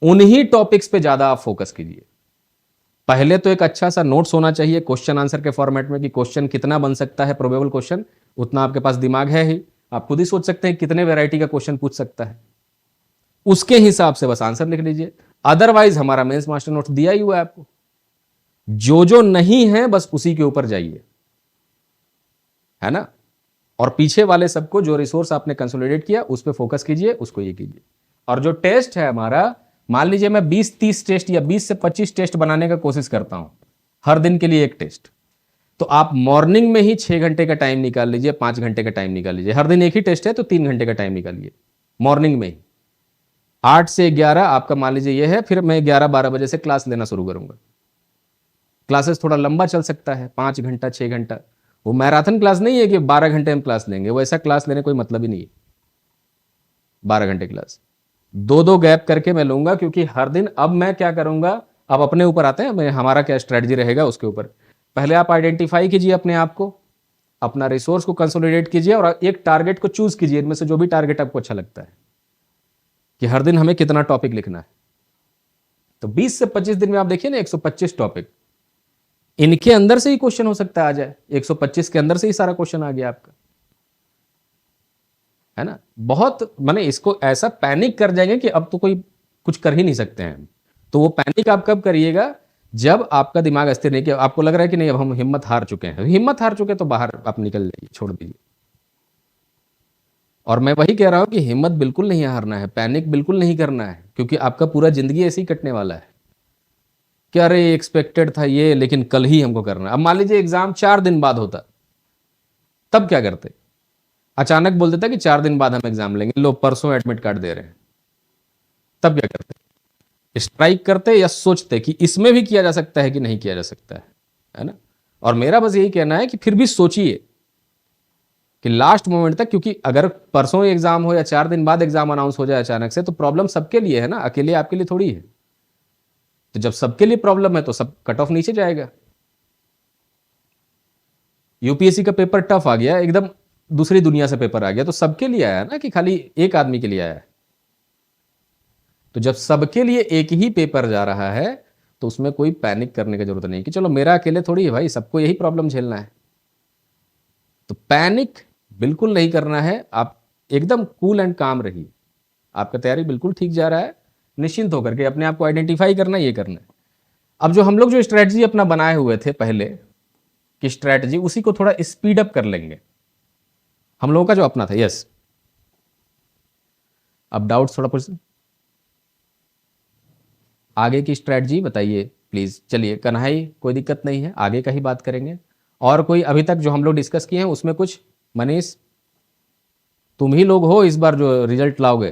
उन्हीं टॉपिक्स पे ज्यादा आप फोकस कीजिए। पहले तो एक अच्छा सा नोट्स होना चाहिए क्वेश्चन आंसर के फॉर्मेट में कि क्वेश्चन कितना बन सकता है, प्रोबेबल क्वेश्चन उतना आपके पास दिमाग है ही, आप खुद ही सोच सकते हैं कितने वैरायटी का क्वेश्चन पूछ सकता है, उसके हिसाब से बस आंसर लिख लीजिए। अदरवाइज हमारा मेंस मास्टर नोट्स दिया ही हुआ है आपको, जो जो नहीं है बस उसी के ऊपर जाइए, है ना। और पीछे वाले सबको जो रिसोर्स आपने कंसोलिडेट किया उस पर फोकस कीजिए, उसको ये कीजिए। और जो टेस्ट है हमारा, मान लीजिए मैं 20-30 टेस्ट या 20 से 25 टेस्ट बनाने का कोशिश करता हूं, हर दिन के लिए एक टेस्ट, तो आप मॉर्निंग में ही 6 घंटे का टाइम निकाल लीजिए, 5 घंटे का टाइम निकाल लीजिए। हर दिन एक ही टेस्ट है तो 3 घंटे का टाइम निकालिए मॉर्निंग में ही। 8 से 11 आपका मान लीजिए ये है, फिर मैं 11-12 बजे से क्लास लेना शुरू करूंगा। क्लासेस थोड़ा लंबा चल सकता है, 5 घंटा 6 घंटा। वो मैराथन क्लास नहीं है कि 12 घंटे हम क्लास लेंगे, वो ऐसा क्लास लेने कोई मतलब ही नहीं है। 12 घंटे क्लास 2-2 गैप करके मैं लूंगा, क्योंकि हर दिन अब मैं क्या करूंगा, अब अपने ऊपर आते हैं, मैं हमारा क्या स्ट्रेटजी रहेगा उसके ऊपर। पहले आप आइडेंटिफाई कीजिए अपने आप को, अपना रिसोर्स को कंसोलिडेट कीजिए और एक टारगेट को चूज कीजिए, इनमें से जो भी टारगेट आपको अच्छा लगता है कि हर दिन हमें कितना टॉपिक लिखना है। तो 20 से 25 दिन में आप देखिए ना 125 टॉपिक, इनके अंदर से ही क्वेश्चन हो सकता है आ जाए, 125 के अंदर से ही सारा क्वेश्चन आ गया आपका, है ना। बहुत माने इसको ऐसा पैनिक कर जाएंगे कि अब तो कोई कुछ कर ही नहीं सकते हैं। तो वो पैनिक आप कब करिएगा, जब आपका दिमाग अस्थिर नहीं, कि आपको लग रहा है कि नहीं अब हम हिम्मत हार चुके हैं। हिम्मत हार चुके तो बाहर आप निकल जाइए, छोड़ दीजिए। और मैं वही कह रहा हूं कि हिम्मत बिल्कुल नहीं हारना है, पैनिक बिल्कुल नहीं करना है, क्योंकि आपका पूरा जिंदगी ऐसे ही कटने वाला है कि अरे एक्सपेक्टेड था ये, लेकिन कल ही हमको करना है। अब मान लीजिए एग्जाम 4 दिन बाद होता, तब क्या करते। अचानक बोल देता कि 4 दिन बाद हम एग्जाम लेंगे, लो परसों एडमिट कार्ड दे रहे हैं, तब क्या करते। स्ट्राइक करते या सोचते कि इसमें भी किया जा सकता है कि नहीं किया जा सकता है ना। और मेरा बस यही कहना है कि फिर भी सोचिए कि लास्ट मोमेंट तक, क्योंकि अगर परसों एग्जाम हो या 4 दिन बाद एग्जाम अनाउंस हो जाए अचानक से, तो प्रॉब्लम सबके लिए है ना, अकेले आपके लिए थोड़ी है। तो जब सबके लिए प्रॉब्लम है तो सब कट ऑफ नीचे जाएगा। यूपीएससी का पेपर टफ आ गया, एकदम दूसरी दुनिया से पेपर आ गया, तो सबके लिए आया ना, कि खाली एक आदमी के लिए आया है। तो जब सबके लिए एक ही पेपर जा रहा है तो उसमें कोई पैनिक करने की जरूरत नहीं कि चलो मेरा अकेले थोड़ी है भाई, सबको यही प्रॉब्लम झेलना है। तो पैनिक बिल्कुल नहीं करना है, आप एकदम कूल एंड काम रहिए। आपका तैयारी बिल्कुल ठीक जा रहा है, निश्चिंत होकर के अपने आप को आइडेंटिफाई करना, ये करना है। अब जो हम लोग जो स्ट्रेटजी अपना बनाए हुए थे पहले की स्ट्रेटजी, उसी को थोड़ा स्पीड अप कर लेंगे, हम लोगों का जो अपना था। यस, अब डाउट्स थोड़ा पूछ, आगे की स्ट्रेटजी बताइए प्लीज। चलिए कन्हाई, कोई दिक्कत नहीं है, आगे का ही बात करेंगे। और कोई अभी तक जो हम लोग डिस्कस किए हैं उसमें कुछ, मनीष तुम ही लोग हो इस बार जो रिजल्ट लाओगे,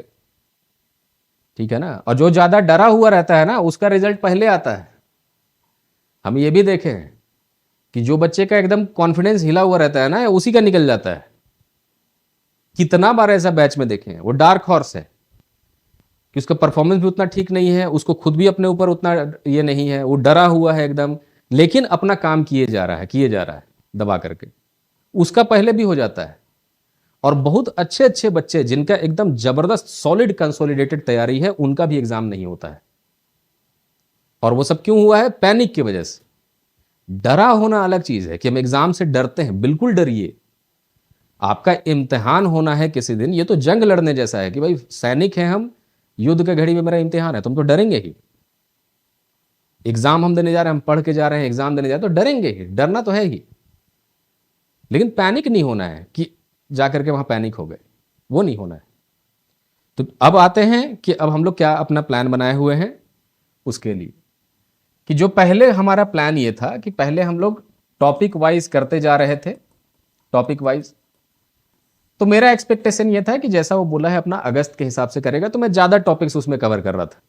ठीक है ना। और जो ज्यादा डरा हुआ रहता है ना उसका रिजल्ट पहले आता है। हम ये भी देखे हैं कि जो बच्चे का एकदम कॉन्फिडेंस हिला हुआ रहता है ना, उसी का निकल जाता है। कितना बार ऐसा बैच में देखे हैं। वो डार्क हॉर्स है कि उसका परफॉर्मेंस भी उतना ठीक नहीं है, उसको खुद भी अपने ऊपर उतना ये नहीं है, वो डरा हुआ है एकदम, लेकिन अपना काम किए जा रहा है दबा करके, उसका पहले भी हो जाता है। और बहुत अच्छे अच्छे बच्चे जिनका एकदम जबरदस्त सॉलिड कंसोलिडेटेड तैयारी है, उनका भी एग्जाम नहीं होता है। और वो सब क्यों हुआ है, पैनिक की वजह से। डरा होना अलग चीज है कि हम एग्जाम से डरते हैं, बिल्कुल डरिए। आपका इम्तिहान होना है किसी दिन, ये तो जंग लड़ने जैसा है कि भाई सैनिक हैं हम, युद्ध के घड़ी में मेरा इम्तिहान है, तुम तो डरेंगे ही। एग्जाम हम देने जा रहे हैं, हम पढ़ के जा रहे हैं एग्जाम देने जा रहे हैं, तो डरेंगे ही, डरना तो है ही। लेकिन पैनिक नहीं होना है कि जाकर के वहां पैनिक हो गए, वो नहीं होना है। तो अब आते हैं कि अब हम लोग क्या अपना प्लान बनाए हुए हैं उसके लिए, कि जो पहले हमारा प्लान ये था कि पहले हम लोग टॉपिक वाइज करते जा रहे थे, टॉपिक वाइज। तो मेरा एक्सपेक्टेशन ये था कि जैसा वो बोला है अपना अगस्त के हिसाब से करेगा, तो मैं ज़्यादा टॉपिक्स उसमें कवर कर रहा था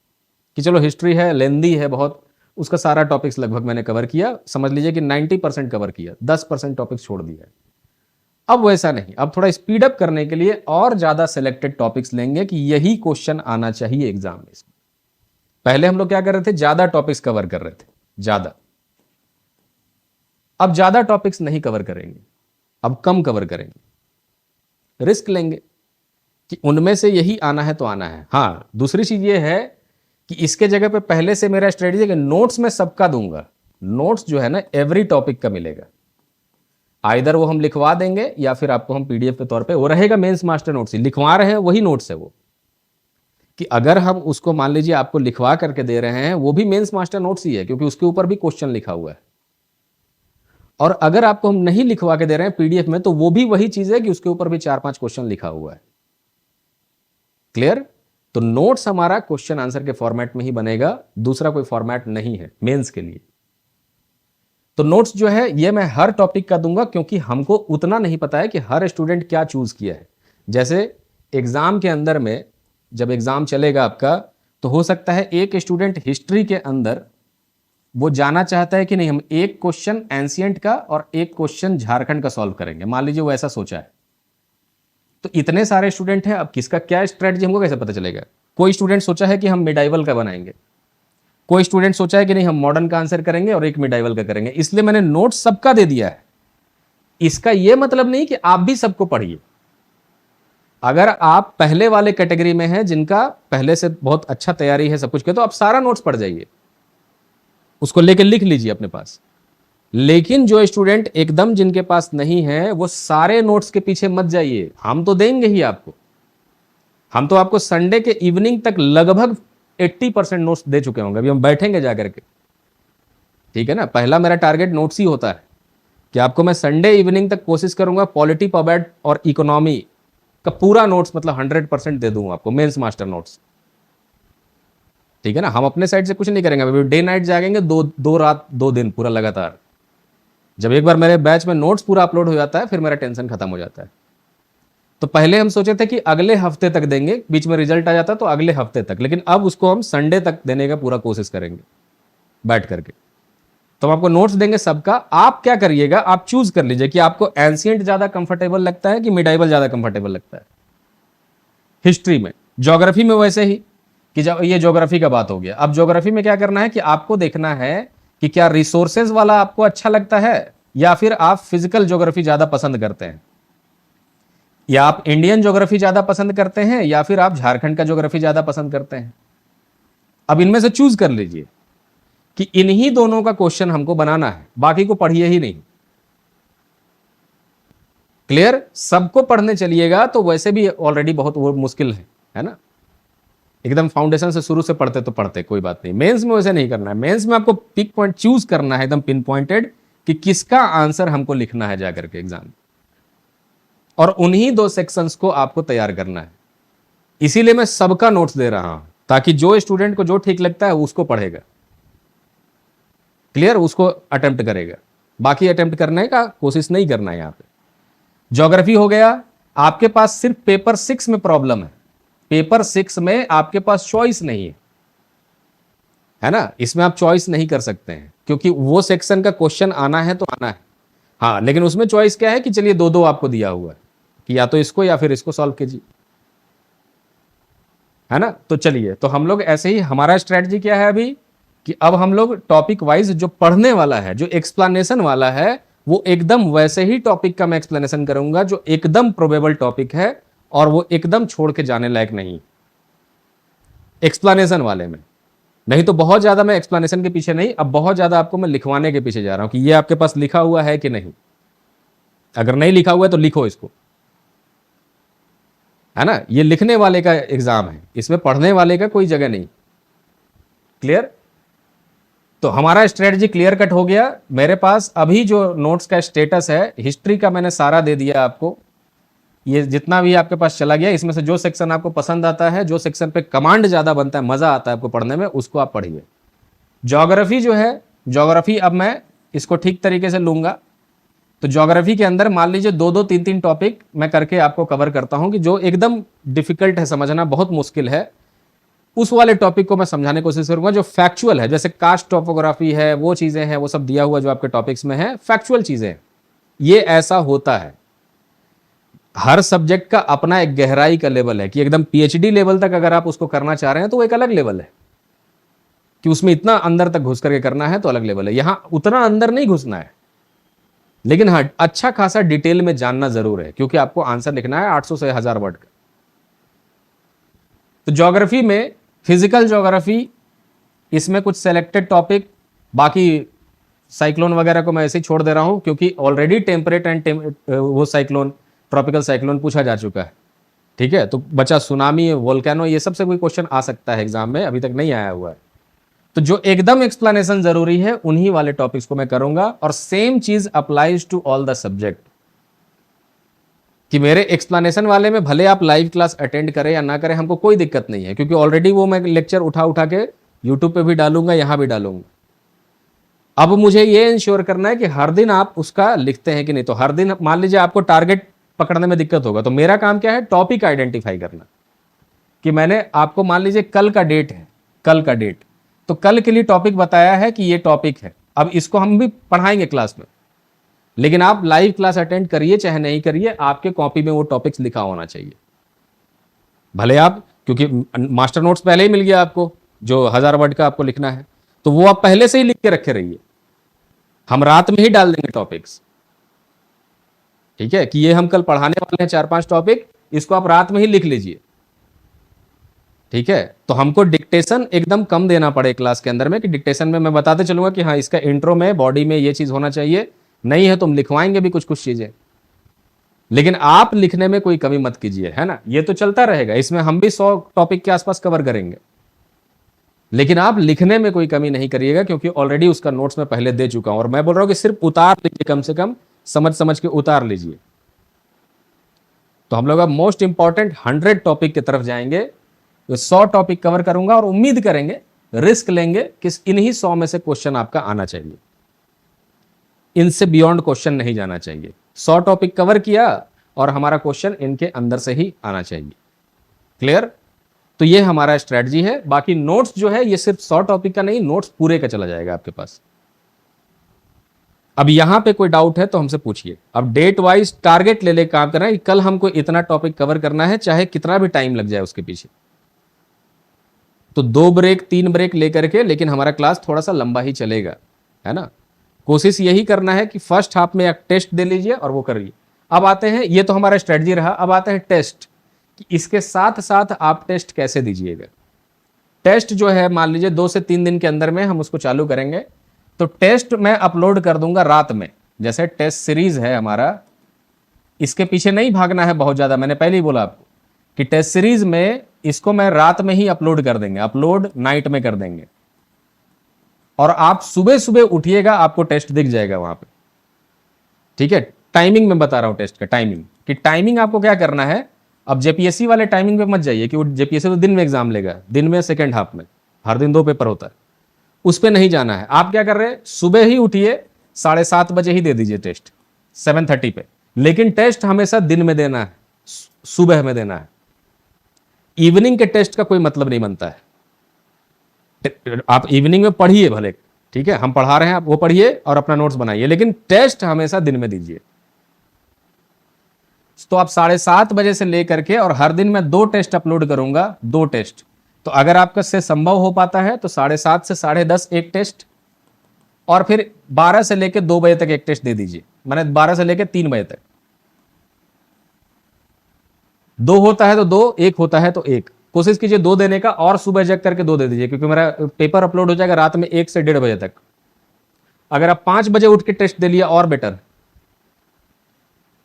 कि चलो हिस्ट्री है, लेंदी है बहुत, उसका सारा टॉपिक्स लगभग मैंने कवर किया, समझ लीजिए कि 90% कवर किया, 10% टॉपिक्स छोड़ दिया। अब वैसा नहीं, अब थोड़ा स्पीड अप करने के लिए और ज़्यादा सिलेक्टेड टॉपिक्स लेंगे कि यही क्वेश्चन आना चाहिए एग्जाम में। पहले हम लोग क्या कर रहे थे, ज़्यादा टॉपिक्स कवर कर रहे थे, ज़्यादा। अब ज़्यादा टॉपिक्स नहीं कवर करेंगे, अब कम कवर करेंगे, रिस्क लेंगे कि उनमें से यही आना है तो आना है। हाँ, दूसरी चीज़ ये है कि इसके जगह पे पहले से मेरा स्ट्रेटजी है कि नोट्स में सबका दूंगा। नोट्स जो है ना एवरी टॉपिक का मिलेगा, आइदर वो हम लिखवा देंगे या फिर आपको हम पीडीएफ के तौर पे, वो रहेगा मेंस मास्टर नोट्स ही, लिखवा रहे हैं वही नोट्स है वो, कि अगर हम उसको मान लीजिए आपको लिखवा करके दे रहे हैं, वो भी मेंस मास्टर नोट्स ही है, क्योंकि उसके ऊपर भी क्वेश्चन लिखा हुआ है। और अगर आपको हम नहीं लिखवा के दे रहे हैं पीडीएफ में, तो वो भी वही चीज है कि उसके ऊपर भी 4-5 क्वेश्चन लिखा हुआ है। क्लियर? तो नोट्स हमारा क्वेश्चन आंसर के फॉर्मेट में ही बनेगा, दूसरा कोई फॉर्मेट नहीं है मेंस के लिए। तो नोट्स जो है ये मैं हर टॉपिक का दूंगा, क्योंकि हमको उतना नहीं पता है कि हर स्टूडेंट क्या चूज किया है। जैसे एग्जाम के अंदर में जब एग्जाम चलेगा आपका, तो हो सकता है एक स्टूडेंट हिस्ट्री के अंदर वो जाना चाहता है कि नहीं हम एक क्वेश्चन एंशिएंट का और एक क्वेश्चन झारखंड का सॉल्व करेंगे, मान लीजिए वो ऐसा सोचा है। तो इतने सारे स्टूडेंट हैं, अब किसका क्या स्ट्रेटजी हमको कैसे पता चलेगा? कोई स्टूडेंट सोचा है कि हम मिडाइवल का बनाएंगे, कोई स्टूडेंट सोचा है कि नहीं हम मॉडर्न का आंसर करेंगे और एक मिडाइवल का करेंगे। इसलिए मैंने नोट सबका दे दिया है। इसका यह मतलब नहीं कि आप भी सबको पढ़िए। अगर आप पहले वाले कैटेगरी में हैं जिनका पहले से बहुत अच्छा तैयारी है सब कुछ के, तो आप सारा नोट्स पढ़ जाइए, उसको लेकर लिख लीजिए अपने पास। लेकिन जो स्टूडेंट एकदम जिनके पास नहीं है, वो सारे नोट्स के पीछे मत जाइए, हम तो देंगे ही आपको। हम तो आपको संडे के इवनिंग तक लगभग 80% नोट्स दे चुके होंगे, अभी हम बैठेंगे जाकर के, ठीक है ना। पहला मेरा टारगेट नोट्स ही होता है कि आपको मैं संडे इवनिंग तक कोशिश करूंगा पॉलिटी, पॉबैट और इकोनॉमी का पूरा नोट्स, मतलब 100% दे दूंगा आपको, मेंस मास्टर नोट्स, ठीक है ना। हम अपने साइड से कुछ नहीं करेंगे, अभी डे नाइट जागेंगे, दो रात 2 दिन पूरा लगातार। जब एक बार मेरे बैच में नोट्स पूरा अपलोड हो जाता है, फिर मेरा टेंशन खत्म हो जाता है। तो पहले हम सोचे थे कि अगले हफ्ते तक देंगे, बीच में रिजल्ट आ जाता तो अगले हफ्ते तक, लेकिन अब उसको हम संडे तक देने का पूरा कोशिश करेंगे बैठ करके। तो हम आपको नोट्स देंगे सबका। आप क्या करिएगा, आप चूज कर लीजिए कि आपको एंशिएंट ज्यादा कंफर्टेबल लगता है कि मिडाइवल ज्यादा कंफर्टेबल लगता है हिस्ट्री में। ज्योग्राफी में वैसे ही कि जब ये ज्योग्राफी का बात हो गया, अब ज्योग्राफी में क्या करना है कि आपको देखना है कि क्या रिसोर्सेज वाला आपको अच्छा लगता है, या फिर आप फिजिकल ज्योग्राफी ज्यादा पसंद करते हैं, या आप इंडियन ज्योग्राफी ज्यादा पसंद करते हैं, या फिर आप झारखंड का ज्योग्राफी ज्यादा पसंद करते हैं। अब इनमें से चूज कर लीजिए कि इन्हीं दोनों का क्वेश्चन हमको बनाना है, बाकी को पढ़िए ही नहीं। क्लियर? सबको पढ़ने चलिएगा तो वैसे भी ऑलरेडी बहुत वो मुश्किल है ना। एकदम फाउंडेशन से शुरू से पढ़ते तो पढ़ते, कोई बात नहीं। मेंस में वैसे नहीं करना है। मेंस में आपको पिक पॉइंट चूज करना है, एकदम पिन पॉइंटेड, कि किसका आंसर हमको लिखना है जाकर के एग्जाम, और उन्हीं 2 सेक्शंस को आपको तैयार करना है। इसीलिए मैं सबका नोट्स दे रहा हूं, ताकि जो स्टूडेंट को जो ठीक लगता है उसको पढ़ेगा। क्लियर? उसको अटेम्प्ट करेगा, बाकी अटेम्प्ट करने का कोशिश नहीं करना है। यहां पे ज्योग्राफी हो गया, आपके पास सिर्फ पेपर 6 में प्रॉब्लम है। पेपर 6 में आपके पास चॉइस नहीं है ना, इसमें आप चॉइस नहीं कर सकते हैं, क्योंकि वो सेक्शन का क्वेश्चन आना है तो आना है। हाँ, लेकिन उसमें चॉइस क्या है कि चलिए 2-2 आपको दिया हुआ है कि या तो इसको या फिर इसको सॉल्व कीजिए, है ना। तो चलिए, तो हम लोग ऐसे ही, हमारा स्ट्रेटजी क्या है अभी कि अब हम लोग टॉपिक वाइज जो पढ़ने वाला है, जो एक्सप्लेनेशन वाला है, वो एकदम वैसे ही टॉपिक का मैं एक्सप्लेनेशन करूंगा जो एकदम प्रोबेबल टॉपिक है और वो एकदम छोड़ के जाने लायक नहीं एक्सप्लेनेशन वाले में। नहीं तो बहुत ज्यादा मैं एक्सप्लेनेशन के पीछे नहीं, अब बहुत ज्यादा आपको मैं लिखवाने के पीछे जा रहा हूं कि ये आपके पास लिखा हुआ है कि नहीं। अगर नहीं लिखा हुआ है तो लिखो इसको, है ना। ये लिखने वाले का एग्जाम है, इसमें पढ़ने वाले का कोई जगह नहीं। क्लियर? तो हमारा स्ट्रेटजी क्लियर कट हो गया। मेरे पास अभी जो नोट्स का स्टेटस है, हिस्ट्री का मैंने सारा दे दिया आपको, ये जितना भी आपके पास चला गया, इसमें से जो सेक्शन आपको पसंद आता है, जो सेक्शन पे कमांड ज्यादा बनता है, मजा आता है आपको पढ़ने में, उसको आप पढ़िए। ज्योग्राफी जो है, ज्योग्राफी अब मैं इसको ठीक तरीके से लूंगा। तो ज्योग्राफी के अंदर मान लीजिए 2-2 3-3 टॉपिक मैं करके आपको कवर करता हूं कि जो एकदम डिफिकल्ट है समझना, बहुत मुश्किल है, उस वाले टॉपिक को मैं समझाने की कोशिश करूंगा जो फैक्चुअल है। जैसे कास्ट टोपोग्राफी है, वो चीजें हैं, वो सब दिया हुआ जो आपके टॉपिक्स में है, फैक्चुअल चीजें। ये ऐसा होता है, हर सब्जेक्ट का अपना एक गहराई का लेवल है कि एकदम पीएचडी लेवल तक अगर आप उसको करना चाह रहे हैं तो वो एक अलग लेवल है, कि उसमें इतना अंदर तक घुस करके करना है तो अलग लेवल है। यहां उतना अंदर नहीं घुसना है, लेकिन हाँ अच्छा खासा डिटेल में जानना जरूर है, क्योंकि आपको आंसर लिखना है 800 से 1000 वर्ड का। तो ज्योग्राफी में फिजिकल ज्योग्राफी, इसमें कुछ सेलेक्टेड टॉपिक, बाकी साइक्लोन वगैरह को मैं ऐसे ही छोड़ दे रहा हूं, क्योंकि ऑलरेडी टेम्परेट एंड वो साइक्लोन, ट्रॉपिकल साइक्लोन पूछा जा चुका है। ठीक है, तो बचा सुनामी, वोल्केनो, ये सब से कोई क्वेश्चन आ सकता है एग्जाम में, अभी तक नहीं आया हुआ है। तो जो एकदम एक्सप्लेनेशन जरूरी है उन्हीं वाले टॉपिक्स को मैं करूंगा, और सेम चीज applies to all the subject, कि मेरे एक्सप्लेनेशन वाले में भले आप लाइव क्लास अटेंड करें या ना करें, हमको कोई दिक्कत नहीं है, क्योंकि ऑलरेडी वो मैं लेक्चर उठा उठा के यूट्यूब पे भी डालूंगा, यहां भी डालूंगा। अब मुझे ये इंश्योर करना है कि हर दिन आप उसका लिखते हैं कि नहीं। तो हर दिन मान लीजिए आपको टारगेट पकड़ने में दिक्कत होगा, तो मेरा काम क्या है, टॉपिक आइडेंटिफाई करना, कि मैंने आपको मान लीजिए कल का डेट है, कल का डेट, तो कल के लिए टॉपिक बताया है कि ये टॉपिक है, अब इसको हम भी पढ़ाएंगे क्लास में, लेकिन आप लाइव क्लास अटेंड करिए चाहे नहीं करिए, आपके कॉपी में वो टॉपिक्स लिखा होना चाहिए। भले आप, क्योंकि मास्टर नोट्स पहले ही मिल गया आपको, जो 1000 वर्ड का आपको लिखना है, तो वो आप पहले से ही लिख के रखे रहिए, हम रात में ही डाल देंगे टॉपिक्स। ठीक है, कि ये हम कल पढ़ाने वाले हैं 4-5 टॉपिक, इसको आप रात में ही लिख लीजिए। ठीक है, तो हमको डिक्टेशन एकदम कम देना पड़े क्लास के अंदर में, कि डिक्टेशन में मैं बताते चलूंगा कि हाँ इसका इंट्रो में, बॉडी में ये चीज होना चाहिए, नहीं है तो हम लिखवाएंगे भी कुछ कुछ चीजें, लेकिन आप लिखने में कोई कमी मत कीजिए, है ना। ये तो चलता रहेगा, इसमें हम भी 100 टॉपिक के आसपास कवर करेंगे, लेकिन आप लिखने में कोई कमी नहीं करिएगा, क्योंकि ऑलरेडी उसका नोट्स मैं पहले दे चुका हूं, और मैं बोल रहा हूं कि सिर्फ उतार लीजिए, कम से कम समझ समझ के उतार लीजिए। तो हम लोग अब मोस्ट इंपॉर्टेंट 100 टॉपिक की तरफ जाएंगे, तो 100 टॉपिक कवर करूंगा, और उम्मीद करेंगे, रिस्क लेंगे कि इन्हीं 100 में से क्वेश्चन आपका आना चाहिए, इनसे बियॉन्ड क्वेश्चन नहीं जाना चाहिए। 100 टॉपिक कवर किया और हमारा क्वेश्चन इनके अंदर से ही आना चाहिए। क्लियर? तो ये हमारा स्ट्रेटजी है। बाकी नोट्स जो है ये सिर्फ 100 टॉपिक का नहीं, नोट्स पूरे का चला जाएगा आपके पास। अब यहां पे कोई डाउट है तो हमसे पूछिए। अब डेट वाइज टारगेट ले ले काम करना है कि कल हमको इतना टॉपिक कवर करना है, चाहे कितना भी टाइम लग जाए उसके पीछे। तो 2 ब्रेक 3 ब्रेक लेकर के, लेकिन हमारा क्लास थोड़ा सा लंबा ही चलेगा, है ना। कोशिश यही करना है कि फर्स्ट हाफ में एक टेस्ट दे लीजिए और वो करिए। अब आते हैं, ये तो हमारा स्ट्रेटजी रहा, अब आते हैं टेस्ट, कि इसके साथ साथ आप टेस्ट कैसे दीजिएगा। टेस्ट जो है मान लीजिए 2 से 3 दिन के अंदर में हम उसको चालू करेंगे, तो टेस्ट मैं अपलोड कर दूंगा रात में। जैसे टेस्ट सीरीज है हमारा, इसके पीछे नहीं भागना है बहुत ज्यादा, मैंने पहले ही बोला आपको कि टेस्ट सीरीज में इसको मैं रात में ही अपलोड कर देंगे, अपलोड नाइट में कर देंगे, और आप सुबह सुबह उठिएगा, आपको टेस्ट दिख जाएगा वहां पे। ठीक है, टाइमिंग में बता रहा हूं टेस्ट का टाइमिंग, कि टाइमिंग आपको क्या करना है। अब जेपीएससी वाले टाइमिंग पे मत जाइए, कि वो जेपीएससी तो दिन में एग्जाम लेगा, दिन में सेकंड हाफ में, हर दिन 2 पेपर होता है, उस पर नहीं जाना है। आप क्या कर रहे हैं, सुबह ही उठिए, 7:30 बजे ही दे दीजिए टेस्ट, 7:30 पे, लेकिन टेस्ट हमेशा दिन में देना है, सुबह में देना है। इवनिंग के टेस्ट का कोई मतलब नहीं बनता है। आप इवनिंग में पढ़िए भले, ठीक है, हम पढ़ा रहे हैं, आप वो पढ़िए और अपना नोट्स बनाइए, लेकिन टेस्ट हमेशा दिन में दीजिए। तो आप 7:30 बजे से लेकर के, और हर दिन मैं 2 टेस्ट अपलोड करूंगा, 2 टेस्ट। तो अगर आपका से संभव हो पाता है तो 7:30 से 10:30 एक टेस्ट, और फिर 12 से लेकर 2 बजे तक एक टेस्ट दे दीजिए, मैंने 12 से लेकर 3 बजे तक। 2 होता है तो 2, 1 होता है तो 1, कोशिश कीजिए 2 देने का, और सुबह जग करके 2 दे दीजिए, क्योंकि मेरा पेपर अपलोड हो जाएगा रात में 1 से 1:30 बजे तक। अगर आप 5 बजे उठ के टेस्ट दे लिया और बेटर,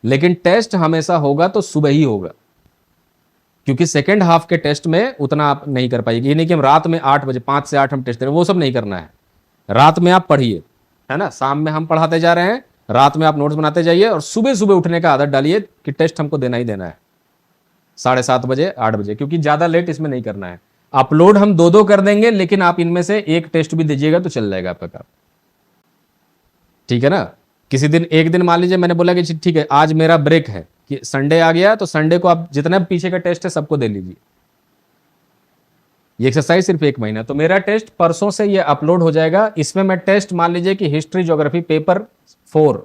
लेकिन टेस्ट हमेशा होगा तो सुबह ही होगा, क्योंकि सेकेंड हाफ के टेस्ट में उतना आप नहीं कर पाएंगे। ये नहीं कि हम रात में 8 बजे 5 से 8 हम टेस्ट दे रहे हैं, वो सब नहीं करना है। रात में आप पढ़िए, है ना, शाम में हम पढ़ाते जा रहे हैं, रात में आप नोट्स बनाते जाइए, और सुबह सुबह उठने का आदत डालिए कि टेस्ट हमको देना ही देना है 7:30 बजे 8 बजे, क्योंकि ज्यादा लेट इसमें नहीं करना है। अपलोड हम दो दो कर देंगे, लेकिन आप इनमें से एक टेस्ट भी दीजिएगा तो चल जाएगा आपका काम, ठीक है ना। किसी दिन एक दिन मान लीजिए मैंने बोला कि ठीक है आज मेरा ब्रेक है, कि संडे आ गया तो संडे को आप जितना पीछे का टेस्ट है सबको दे लीजिए। ये एक्सरसाइज सिर्फ 1 महीना, तो मेरा टेस्ट परसों से ये अपलोड हो जाएगा। इसमें मैं टेस्ट मान लीजिए कि हिस्ट्री ज्योग्राफी पेपर 3,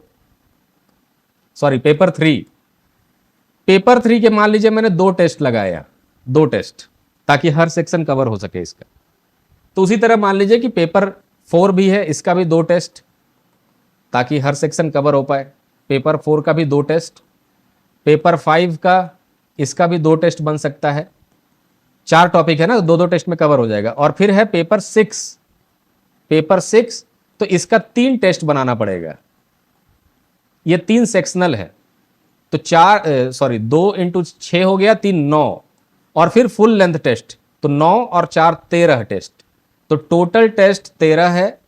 पेपर 3 के मान लीजिए मैंने 2 टेस्ट लगाया, 2 टेस्ट, ताकि हर सेक्शन कवर हो सके इसका। तो उसी तरह मान लीजिए कि पेपर 4 भी है, इसका भी 2 टेस्ट, ताकि हर सेक्शन कवर हो पाए। पेपर 4 का भी 2 टेस्ट, पेपर 5 का इसका भी 2 टेस्ट बन सकता है। 4 टॉपिक है ना, 2-2 टेस्ट में कवर हो जाएगा। और फिर है पेपर 6, तो इसका 3 टेस्ट बनाना पड़ेगा। ये 3 सेक्शनल है, तो 2 इंटू 6 हो गया, 3 9, और फिर फुल लेंथ टेस्ट, तो 9 और 4 13 टेस्ट, तो टोटल टेस्ट 13 है,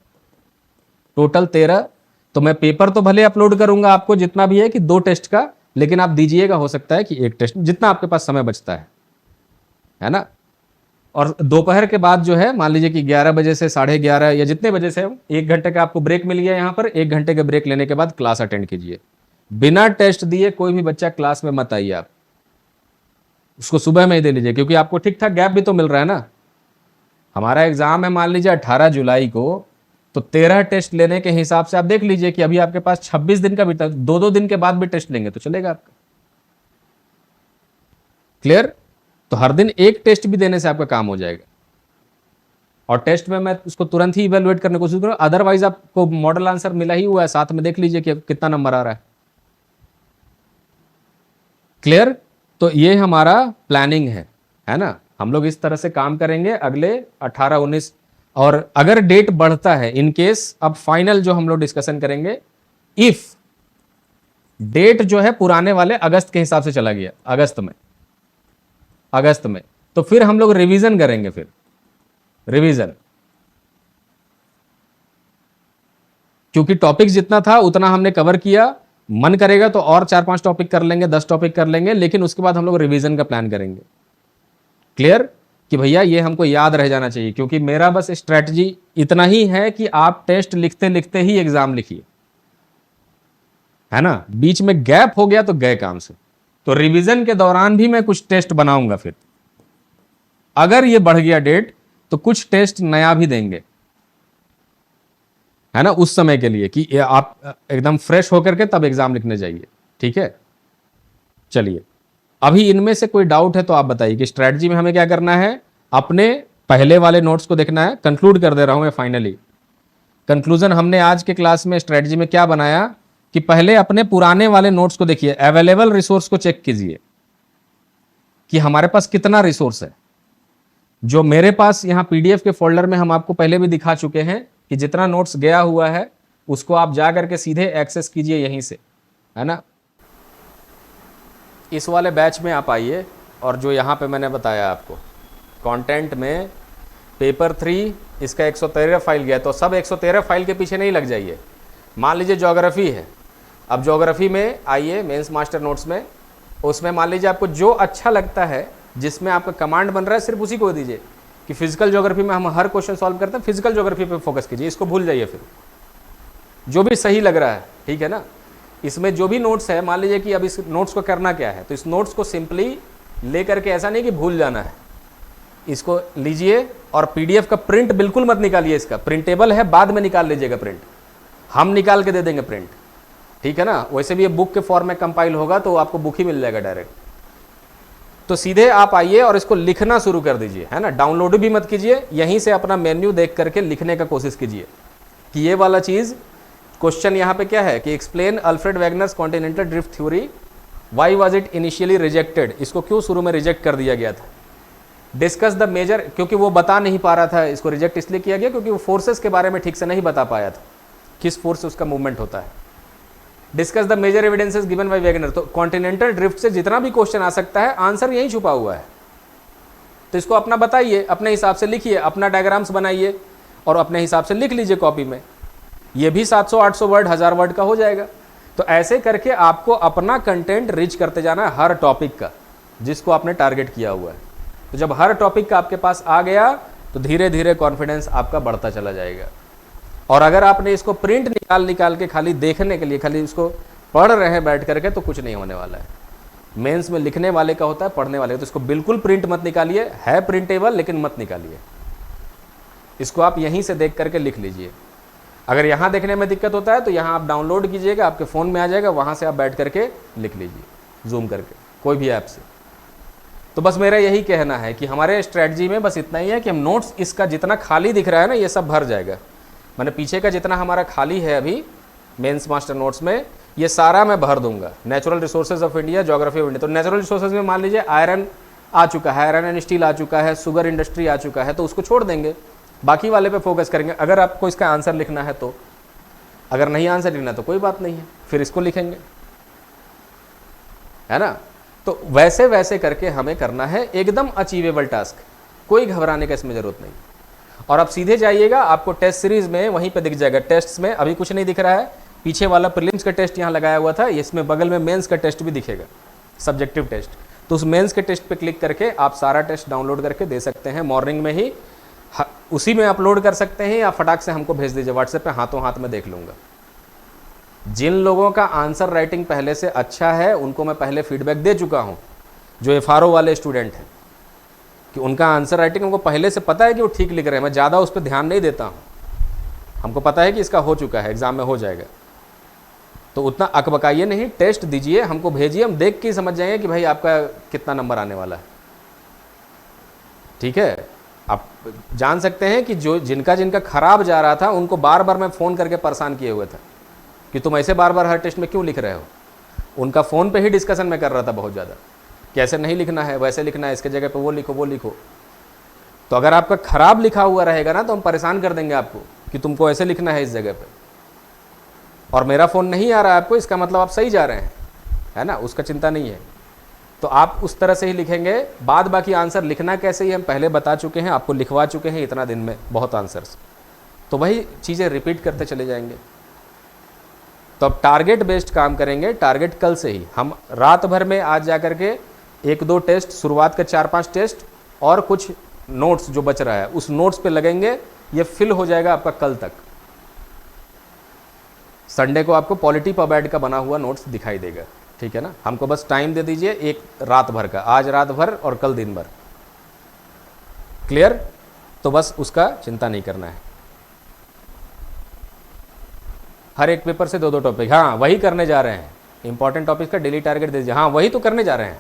टोटल 13। तो मैं पेपर तो भले अपलोड करूंगा आपको जितना भी है कि 2 टेस्ट का, लेकिन आप दीजिएगा, हो सकता है कि 1 टेस्ट, जितना आपके पास समय बचता है ना। और दोपहर के बाद जो है मान लीजिए कि 11 बजे से 11:30 या जितने बजे से 1 घंटे का आपको ब्रेक मिल गया, यहाँ पर 1 घंटे के ब्रेक लेने के बाद क्लास अटेंड कीजिए। बिना टेस्ट दिए कोई भी बच्चा क्लास में मत आइए, आप उसको सुबह में ही दे लीजिए, क्योंकि आपको ठीक ठाक गैप भी तो मिल रहा है ना। हमारा एग्जाम है मान लीजिए 18 जुलाई को, तो 13 टेस्ट लेने के हिसाब से आप देख लीजिए कि अभी आपके पास 26 दिन का भी, 2-2 दिन के बाद भी टेस्ट लेंगे तो चलेगा आपका। क्लियर? तो हर दिन 1 टेस्ट भी देने से आपका काम हो जाएगा। और टेस्ट में मैं उसको तुरंत ही इवेलुएट करने की कोशिश करूँ, अदरवाइज आपको मॉडल आंसर मिला ही हुआ है, साथ में देख लीजिए कि कितना नंबर आ रहा है। क्लियर? तो ये हमारा प्लानिंग है ना। हम लोग इस तरह से काम करेंगे अगले 18-19, और अगर डेट बढ़ता है इन केस, अब फाइनल जो हम लोग डिस्कशन करेंगे, इफ डेट जो है पुराने वाले अगस्त के हिसाब से चला गया, अगस्त में, तो फिर हम लोग रिवीजन करेंगे, फिर रिवीजन, क्योंकि टॉपिक जितना था उतना हमने कवर किया। मन करेगा तो और 4-5 टॉपिक कर लेंगे, 10 टॉपिक कर लेंगे, लेकिन उसके बाद हम लोग रिवीजन का प्लान करेंगे। क्लियर? कि भैया ये हमको याद रह जाना चाहिए, क्योंकि मेरा बस स्ट्रेटजी इतना ही है कि आप टेस्ट लिखते लिखते ही एग्जाम लिखिए, है ना। बीच में गैप हो गया तो गए काम से। तो रिवीजन के दौरान भी मैं कुछ टेस्ट बनाऊंगा, फिर अगर ये बढ़ गया डेट तो कुछ टेस्ट नया भी देंगे, है ना, उस समय के लिए, कि आप एकदम फ्रेश होकर के तब एग्जाम लिखने जाइए। ठीक है, चलिए, अभी इनमें से कोई डाउट है तो आप बताइए कि स्ट्रैटेजी में हमें क्या करना है। अपने पहले वाले नोट्स को देखना है। कंक्लूड कर दे रहा हूं मैं फाइनली। कंक्लूजन हमने आज के क्लास में स्ट्रैटेजी में क्या बनाया कि पहले अपने पुराने वाले नोट्स को देखिए, अवेलेबल रिसोर्स को चेक कीजिए कि हमारे पास कितना रिसोर्स है। जो मेरे पास यहाँ पीडीएफ के फोल्डर में हम आपको पहले भी दिखा चुके हैं कि जितना नोट्स गया हुआ है उसको आप जा करके सीधे एक्सेस कीजिए यहीं से, है ना। इस वाले बैच में आप आइए, और जो यहाँ पे मैंने बताया आपको कंटेंट में पेपर 3 इसका 113 फाइल गया, तो सब 113 फाइल के पीछे नहीं लग जाइए। मान लीजिए ज्योग्राफी है, अब ज्योग्राफी में आइए मेंस मास्टर नोट्स में, उसमें मान लीजिए आपको जो अच्छा लगता है, जिसमें आपका कमांड बन रहा है, सिर्फ उसी को दीजिए। कि फिजिकल ज्योग्राफी में हम हर क्वेश्चन सॉल्व करते हैं, फिजिकल ज्योग्राफी पे फोकस कीजिए, इसको भूल जाइए। फिर जो भी सही लग रहा है, ठीक है ना। इसमें जो भी नोट्स है, मान लीजिए कि अब इस नोट्स को करना क्या है, तो इस नोट्स को सिंपली ले करके, ऐसा नहीं कि भूल जाना है, इसको लीजिए और पीडीएफ का प्रिंट बिल्कुल मत निकालिए। इसका प्रिंटेबल है, बाद में निकाल लीजिएगा प्रिंट, हम निकाल के दे देंगे प्रिंट, ठीक है ना। वैसे भी ये बुक के फॉर्म में कंपाइल होगा तो आपको बुक ही मिल जाएगा डायरेक्ट। तो सीधे आप आइए और इसको लिखना शुरू कर दीजिए, है ना। डाउनलोड भी मत कीजिए, यहीं से अपना मेन्यू देख करके लिखने का कोशिश कीजिए कि ये वाला चीज़। क्वेश्चन यहाँ पे क्या है कि explain Alfred Wagner's continental drift theory, why was it initially rejected, इसको क्यों शुरू में रिजेक्ट कर दिया गया था। डिस्कस द मेजर, क्योंकि वो बता नहीं पा रहा था, इसको रिजेक्ट इसलिए किया गया क्योंकि वो फोर्सेस के बारे में ठीक से नहीं बता पाया था, किस फोर्स से उसका मूवमेंट होता है। Discuss the major evidences given by Wagner, तो कॉन्टिनेंटल ड्रिफ्ट से जितना भी क्वेश्चन आ सकता है आंसर यहीं छुपा हुआ है। तो इसको अपना बताइए, अपने हिसाब से लिखिए, अपना डायग्राम्स बनाइए और अपने हिसाब से लिख लीजिए कॉपी में। ये भी 700-800 वर्ड, 1000 वर्ड का हो जाएगा। तो ऐसे करके आपको अपना कंटेंट रिच करते जाना है हर टॉपिक का, जिसको आपने टारगेट किया हुआ है। तो जब हर टॉपिक का आपके पास आ गया तो धीरे धीरे कॉन्फिडेंस आपका बढ़ता चला जाएगा। और अगर आपने इसको प्रिंट निकाल निकाल के खाली देखने के लिए खाली इसको पढ़ रहे हैं बैठ करके, तो कुछ नहीं होने वाला है। मेंस में लिखने वाले का होता है, पढ़ने वाले का। तो इसको बिल्कुल प्रिंट मत निकालिए, है प्रिंटेबल लेकिन मत निकालिए। इसको आप यहीं से देख करके लिख लीजिए। अगर यहाँ देखने में दिक्कत होता है तो यहाँ आप डाउनलोड कीजिएगा, आपके फ़ोन में आ जाएगा, वहाँ से आप बैठ करके लिख लीजिए जूम करके कोई भी ऐप से। तो बस मेरा यही कहना है कि हमारे स्ट्रेटजी में बस इतना ही है कि हम नोट्स, इसका जितना खाली दिख रहा है ना, ये सब भर जाएगा। मैंने पीछे का जितना हमारा खाली है अभी मेंस मास्टर नोट्स में, ये सारा मैं भर दूंगा। Natural resources of India, geography of India. तो नेचुरल रिसोर्सेज में मान लीजिए आयरन आ चुका है, आयरन एंड स्टील आ चुका है, शुगर इंडस्ट्री आ चुका है, तो उसको छोड़ देंगे, बाकी वाले पे फोकस करेंगे। अगर आपको इसका आंसर लिखना है तो, अगर नहीं आंसर लिखना तो कोई बात नहीं है, फिर इसको लिखेंगे, है ना। तो वैसे वैसे करके हमें करना है, एकदम अचीवेबल टास्क, कोई घबराने का इसमें जरूरत नहीं। और आप सीधे जाइएगा, आपको टेस्ट सीरीज में वहीं पे दिख जाएगा। टेस्ट में अभी कुछ नहीं दिख रहा है, पीछे वाला प्रीलिम्स का टेस्ट यहाँ लगाया हुआ था, इसमें बगल में मेंस का टेस्ट भी दिखेगा, सब्जेक्टिव टेस्ट। तो उस मेंस के टेस्ट पे क्लिक करके आप सारा टेस्ट डाउनलोड करके दे सकते हैं मॉर्निंग में ही, उसी में अपलोड कर सकते हैं, या फटाक से हमको भेज दीजिए व्हाट्सएप पे, हाथों हाथ में देख लूँगा। जिन लोगों का आंसर राइटिंग पहले से अच्छा है उनको मैं पहले फीडबैक दे चुका हूँ, जो FRO वाले स्टूडेंट हैं, कि उनका आंसर राइटिंग हमको पहले से पता है कि वो ठीक लिख रहे हैं। मैं ज़्यादा उस पर ध्यान नहीं देता हूँ, हमको पता है कि इसका हो चुका है, एग्जाम में हो जाएगा, तो उतना अकबकाइए नहीं, टेस्ट दीजिए, हमको भेजिए, हम देख के समझ जाएंगे कि भाई आपका कितना नंबर आने वाला है। ठीक है, आप जान सकते हैं कि जो जिनका जिनका खराब जा रहा था उनको बार बार मैं फ़ोन करके परेशान किए हुए था कि तुम ऐसे बार बार हर टेस्ट में क्यों लिख रहे हो। उनका फ़ोन पे ही डिस्कशन में कर रहा था बहुत ज़्यादा, कैसे नहीं लिखना है, वैसे लिखना है, इसके जगह पे वो लिखो वो लिखो। तो अगर आपका खराब लिखा हुआ रहेगा ना, तो हम परेशान कर देंगे आपको कि तुमको ऐसे लिखना है इस जगह पे, और मेरा फ़ोन नहीं आ रहा है आपको, इसका मतलब आप सही जा रहे हैं, है ना, उसका चिंता नहीं है। तो आप उस तरह से ही लिखेंगे। बाद बाकी आंसर लिखना कैसे, ही हम पहले बता चुके हैं, आपको लिखवा चुके हैं इतना दिन में बहुत आंसर्स, तो वही चीज़ें रिपीट करते चले जाएंगे। तो अब टारगेट बेस्ड काम करेंगे। टारगेट कल से ही हम रात भर में आज जा कर के 1-2 टेस्ट, शुरुआत के 4-5 टेस्ट और कुछ नोट्स जो बच रहा है उस नोट्स पे लगेंगे, ये फिल हो जाएगा आपका कल तक। संडे को आपको पॉलिटी पबैड का बना हुआ नोट्स दिखाई देगा, ठीक है ना। हमको बस टाइम दे दीजिए एक रात भर का, आज रात भर और कल दिन भर। क्लियर? तो बस उसका चिंता नहीं करना है। हर एक पेपर से 2-2 टॉपिक, हाँ वही करने जा रहे हैं। इंपॉर्टेंट टॉपिक का डेली टारगेट दे दीजिए, हाँ वही तो करने जा रहे हैं।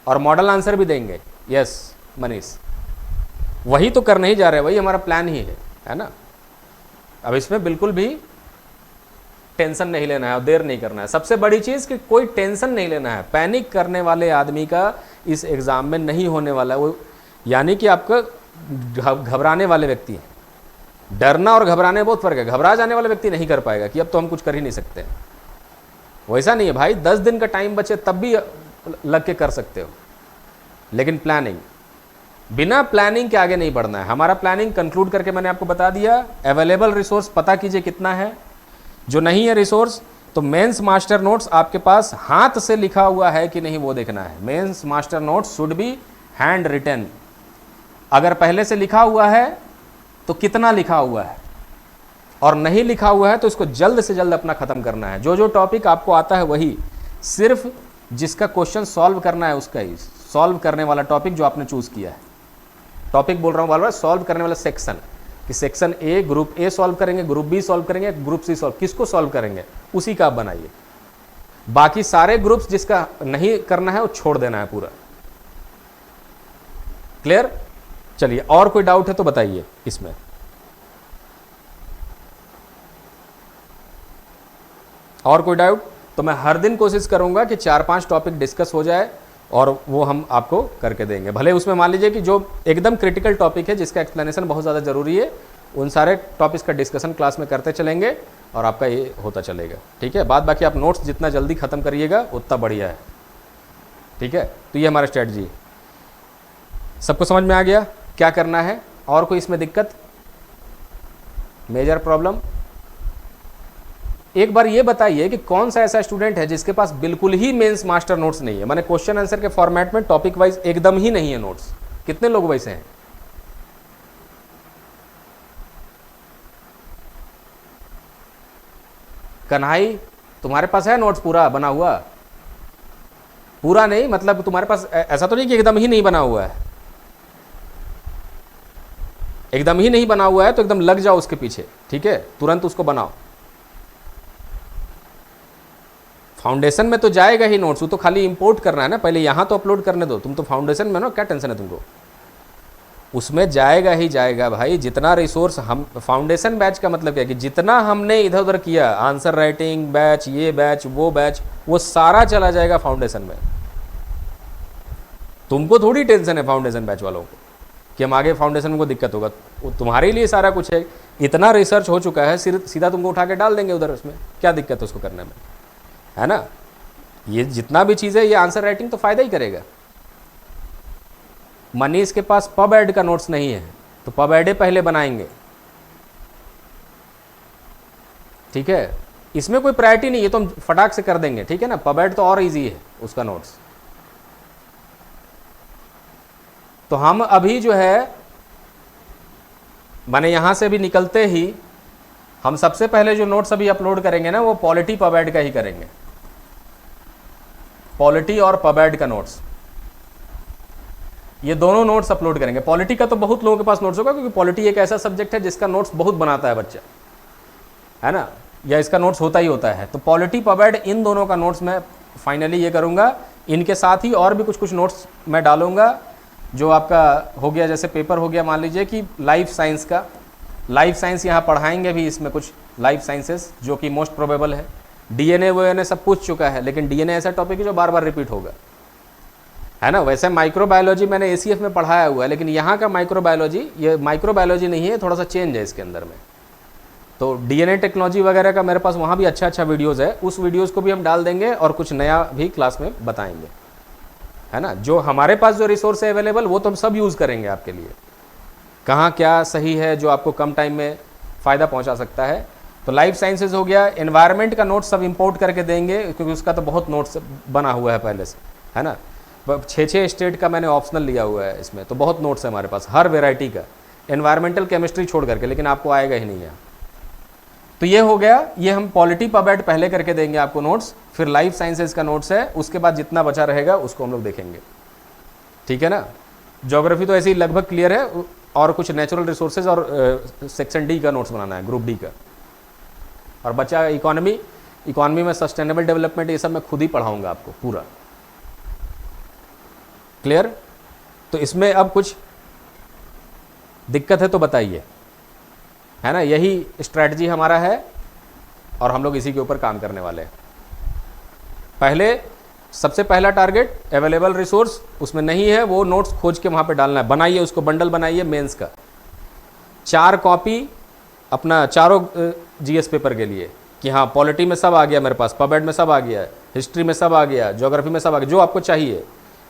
और मॉडल आंसर भी देंगे। यस मनीष, वही तो करने ही जा रहे हैं, वही हमारा प्लान ही है ना। अब इसमें बिल्कुल भी टेंशन नहीं लेना है और देर नहीं करना है। सबसे बड़ी चीज़ कि कोई टेंशन नहीं लेना है। पैनिक करने वाले आदमी का इस एग्ज़ाम में नहीं होने वाला है, वो यानी कि आपका घबराने वाले व्यक्ति हैं। डरना और घबराने में बहुत फर्क है। घबरा जाने वाला व्यक्ति नहीं कर पाएगा कि अब तो हम कुछ कर ही नहीं सकते। वैसा नहीं है भाई, 10 दिन का टाइम बचे तब भी लग के कर सकते हो, लेकिन प्लानिंग, बिना प्लानिंग के आगे नहीं बढ़ना है। हमारा प्लानिंग कंक्लूड करके मैंने आपको बता दिया। अवेलेबल रिसोर्स पता कीजिए कितना है, जो नहीं है रिसोर्स तो मेंस मास्टर नोट्स आपके पास हाथ से लिखा हुआ है कि नहीं वो देखना है। Mains master notes should be handwritten. अगर पहले से लिखा हुआ है तो कितना लिखा हुआ है, और नहीं लिखा हुआ है तो इसको जल्द से जल्द अपना खत्म करना है। जो जो टॉपिक आपको आता है वही, सिर्फ जिसका क्वेश्चन सॉल्व करना है उसका ही सॉल्व करने वाला टॉपिक जो आपने चूज किया है। टॉपिक बोल रहा हूँ बार बार, सॉल्व करने वाला सेक्शन, कि section A group A solve करेंगे, ग्रुप बी सॉल्व करेंगे, ग्रुप सी सॉल्व, किसको सॉल्व करेंगे उसी का आप बनाइए। बाकी सारे ग्रुप्स जिसका नहीं करना है वो छोड़ देना है पूरा। क्लियर? चलिए, और कोई डाउट है तो बताइए इसमें। और कोई डाउट? तो मैं हर दिन कोशिश करूंगा कि 4-5 टॉपिक डिस्कस हो जाए और वो हम आपको करके देंगे। भले उसमें मान लीजिए कि जो एकदम क्रिटिकल टॉपिक है जिसका एक्सप्लेनेशन बहुत ज़्यादा ज़रूरी है, उन सारे टॉपिक्स का डिस्कशन क्लास में करते चलेंगे और आपका ये होता चलेगा। ठीक है, बाद बाकी आप नोट्स जितना जल्दी ख़त्म करिएगा उतना बढ़िया है। ठीक है, तो ये हमारा स्ट्रेटजी। सबको समझ में आ गया क्या करना है? और कोई इसमें दिक्कत, मेजर प्रॉब्लम? एक बार ये बताइए कि कौन सा ऐसा स्टूडेंट है जिसके पास बिल्कुल ही मेंस मास्टर नोट्स नहीं है, माने क्वेश्चन आंसर के फॉर्मेट में टॉपिक वाइज एकदम ही नहीं है नोट्स। कितने लोग वैसे हैं? कन्हाई, तुम्हारे पास है नोट्स पूरा बना हुआ? पूरा नहीं, मतलब तुम्हारे पास ऐसा तो नहीं कि एकदम ही नहीं बना हुआ है? एकदम ही नहीं बना हुआ है तो एकदम लग जाओ उसके पीछे, ठीक है, तुरंत उसको बनाओ। फाउंडेशन में तो जाएगा ही नोट्स, वो तो खाली इंपोर्ट करना है ना, पहले यहां तो अपलोड करने दो, तुम तो फाउंडेशन में ना, क्या टेंशन है तुमको? उसमें जाएगा ही जाएगा भाई, जितना रिसोर्स हम, फाउंडेशन बैच का मतलब क्या है कि जितना हमने इधर उधर किया, आंसर राइटिंग बैच, ये बैच, वो सारा चला जाएगा फाउंडेशन में। तुमको थोड़ी टेंशन है फाउंडेशन बैच वालों को कि हम आगे फाउंडेशन को दिक्कत होगा, तुम्हारे लिए सारा कुछ है, इतना रिसर्च हो चुका है, सीधा तुमको उठा के डाल देंगे उधर, उसमें क्या दिक्कत है उसको करने में, है ना? ये जितना भी चीज़ है, ये आंसर राइटिंग तो फायदा ही करेगा। मनीष के पास पब एड का नोट्स नहीं है तो पब एड पहले बनाएंगे, ठीक है, इसमें कोई प्रायोरिटी नहीं है, तो हम फटाक से कर देंगे, ठीक है ना? पब एड तो और इजी है उसका नोट्स। तो हम अभी जो है, माने यहां से भी निकलते ही हम सबसे पहले जो नोट्स अभी अपलोड करेंगे ना, वो पॉलिटी पब एड का ही करेंगे, पॉलिटी और पब एड का नोट्स, ये दोनों नोट्स अपलोड करेंगे। पॉलिटी का तो बहुत लोगों के पास नोट्स होगा, क्योंकि पॉलिटी एक ऐसा सब्जेक्ट है जिसका नोट्स बहुत बनाता है बच्चा, है ना, या इसका नोट्स होता ही होता है। तो पॉलिटी पब एड इन दोनों का नोट्स मैं फाइनली ये करूंगा। इनके साथ ही और भी कुछ कुछ नोट्स मैं डालूंगा, जो आपका हो गया, जैसे पेपर हो गया, मान लीजिए कि लाइफ साइंस का, लाइफ साइंस यहाँ पढ़ाएंगे भी, इसमें कुछ लाइफ साइंसेस जो कि मोस्ट प्रोबेबल है। डीएनए वो सब पूछ चुका है, लेकिन डीएनए ऐसा टॉपिक है जो बार बार रिपीट होगा, है ना? वैसे माइक्रोबायोलॉजी मैंने एसीएफ में पढ़ाया हुआ है, लेकिन यहाँ का माइक्रोबायोलॉजी, ये माइक्रोबायोलॉजी नहीं है, थोड़ा सा चेंज है इसके अंदर में। तो डीएनए टेक्नोलॉजी वगैरह का मेरे पास वहाँ भी अच्छा वीडियोज़ है, उस वीडियोज़ को भी हम डाल देंगे और कुछ नया भी क्लास में बताएंगे, है ना? जो हमारे पास जो रिसोर्स है अवेलेबल, वो तो हम सब यूज़ करेंगे आपके लिए, कहाँ क्या सही है जो आपको कम टाइम में फ़ायदा पहुँचा सकता है। तो लाइफ साइंसेज हो गया, एनवायरनमेंट का नोट्स सब इंपोर्ट करके देंगे, क्योंकि उसका तो बहुत नोट्स बना हुआ है पहले से, है ना? 6 स्टेट का मैंने ऑप्शनल लिया हुआ है इसमें, तो बहुत नोट्स है हमारे पास हर वेराइटी का, एनवायरमेंटल केमिस्ट्री छोड़ करके, लेकिन आपको आएगा ही नहीं है। तो ये हो गया, ये हम पॉलिटी पब एड पहले करके देंगे आपको नोट्स, फिर लाइफ साइंसेज का नोट्स है, उसके बाद जितना बचा रहेगा उसको हम लोग देखेंगे, ठीक है ना? ज्योग्राफी तो ऐसे ही लगभग क्लियर है, और कुछ नेचुरल रिसोर्सेज और सेक्शन डी का नोट्स बनाना है, ग्रुप डी का। और बचा इकोनॉमी में सस्टेनेबल डेवलपमेंट, ये सब मैं खुद ही पढ़ाऊंगा आपको पूरा, क्लियर? तो इसमें अब कुछ दिक्कत है तो बताइए, है ना? यही स्ट्रैटेजी हमारा है और हम लोग इसी के ऊपर काम करने वाले हैं। पहले सबसे पहला टारगेट अवेलेबल रिसोर्स, उसमें नहीं है वो नोट्स खोज के वहाँ पे डालना है, बनाइए उसको, बंडल बनाइए मेंस का, 4 कॉपी अपना चारों जीएस पेपर के लिए, कि हाँ पॉलिटी में सब आ गया मेरे पास, पब एड में सब आ गया, हिस्ट्री में सब आ गया, ज्योग्राफी में सब आ गया, जो आपको चाहिए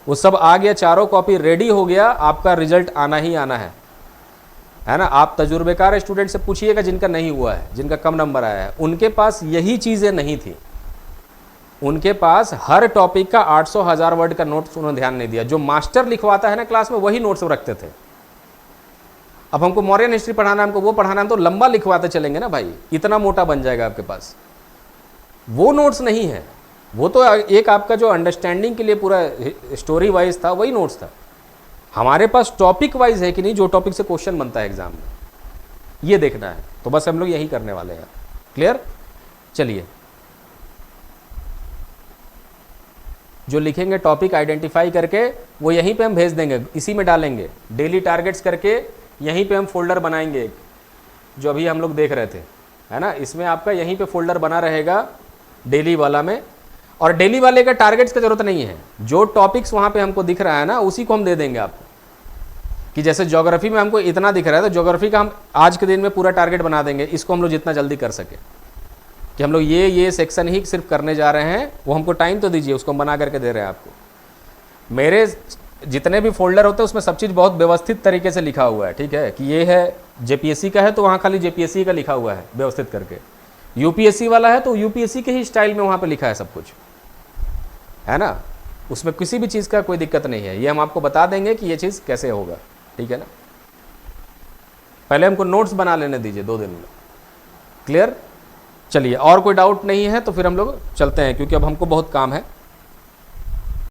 वो सब आ गया, चारों कॉपी रेडी हो गया, आपका रिजल्ट आना ही आना है ना? आप तजुर्बेकार स्टूडेंट से पूछिएगा जिनका नहीं हुआ है, जिनका कम नंबर आया है, उनके पास यही चीज़ें नहीं थी, उनके पास हर टॉपिक का 800,000 वर्ड का नोट्स उन्होंने ध्यान नहीं दिया। जो मास्टर लिखवाता है ना क्लास में, वही नोट्स रखते थे। अब हमको मॉडर्न हिस्ट्री पढ़ाना है, हमको वो पढ़ाना है, तो लंबा लिखवाते चलेंगे ना भाई, इतना मोटा बन जाएगा आपके पास, वो नोट्स नहीं है। वो तो एक आपका जो अंडरस्टैंडिंग के लिए पूरा स्टोरी वाइज था, वही नोट्स था। हमारे पास टॉपिक वाइज है कि नहीं, जो टॉपिक से क्वेश्चन बनता है एग्जाम में, ये देखना है। तो बस हम लोग यही करने वाले हैं, क्लियर? चलिए, जो लिखेंगे टॉपिक आइडेंटिफाई करके, वो यहीं पे हम भेज देंगे, इसी में डालेंगे, डेली टारगेट्स करके यहीं पे हम फोल्डर बनाएंगे, जो अभी हम लोग देख रहे थे, है ना? इसमें आपका यहीं पे फोल्डर बना रहेगा डेली वाला में, और डेली वाले का टारगेट्स की जरूरत नहीं है, जो टॉपिक्स वहाँ पे हमको दिख रहा है ना, उसी को हम दे देंगे आपको। कि जैसे ज्योग्राफी में हमको इतना दिख रहा है, तो ज्योग्राफी का हम आज के दिन में पूरा टारगेट बना देंगे, इसको हम लोग जितना जल्दी कर सके, कि हम लोग ये सेक्शन ही सिर्फ करने जा रहे हैं, वो हमको टाइम तो दीजिए, उसको हम बना करके दे रहे हैं आपको। मेरे जितने भी फोल्डर होते हैं उसमें सब चीज़ बहुत व्यवस्थित तरीके से लिखा हुआ है, ठीक है? कि ये है जेपीएससी का है तो वहाँ खाली जेपीएससी का लिखा हुआ है व्यवस्थित करके, यूपीएससी वाला है तो यूपीएससी के ही स्टाइल में वहाँ पे लिखा है सब कुछ, है ना? उसमें किसी भी चीज़ का कोई दिक्कत नहीं है, ये हम आपको बता देंगे कि ये चीज़ कैसे होगा, ठीक है ना। पहले हमको नोट्स बना लेने दीजिए 2 दिन में। क्लियर? चलिए, और कोई डाउट नहीं है तो फिर हम लोग चलते हैं, क्योंकि अब हमको बहुत काम है।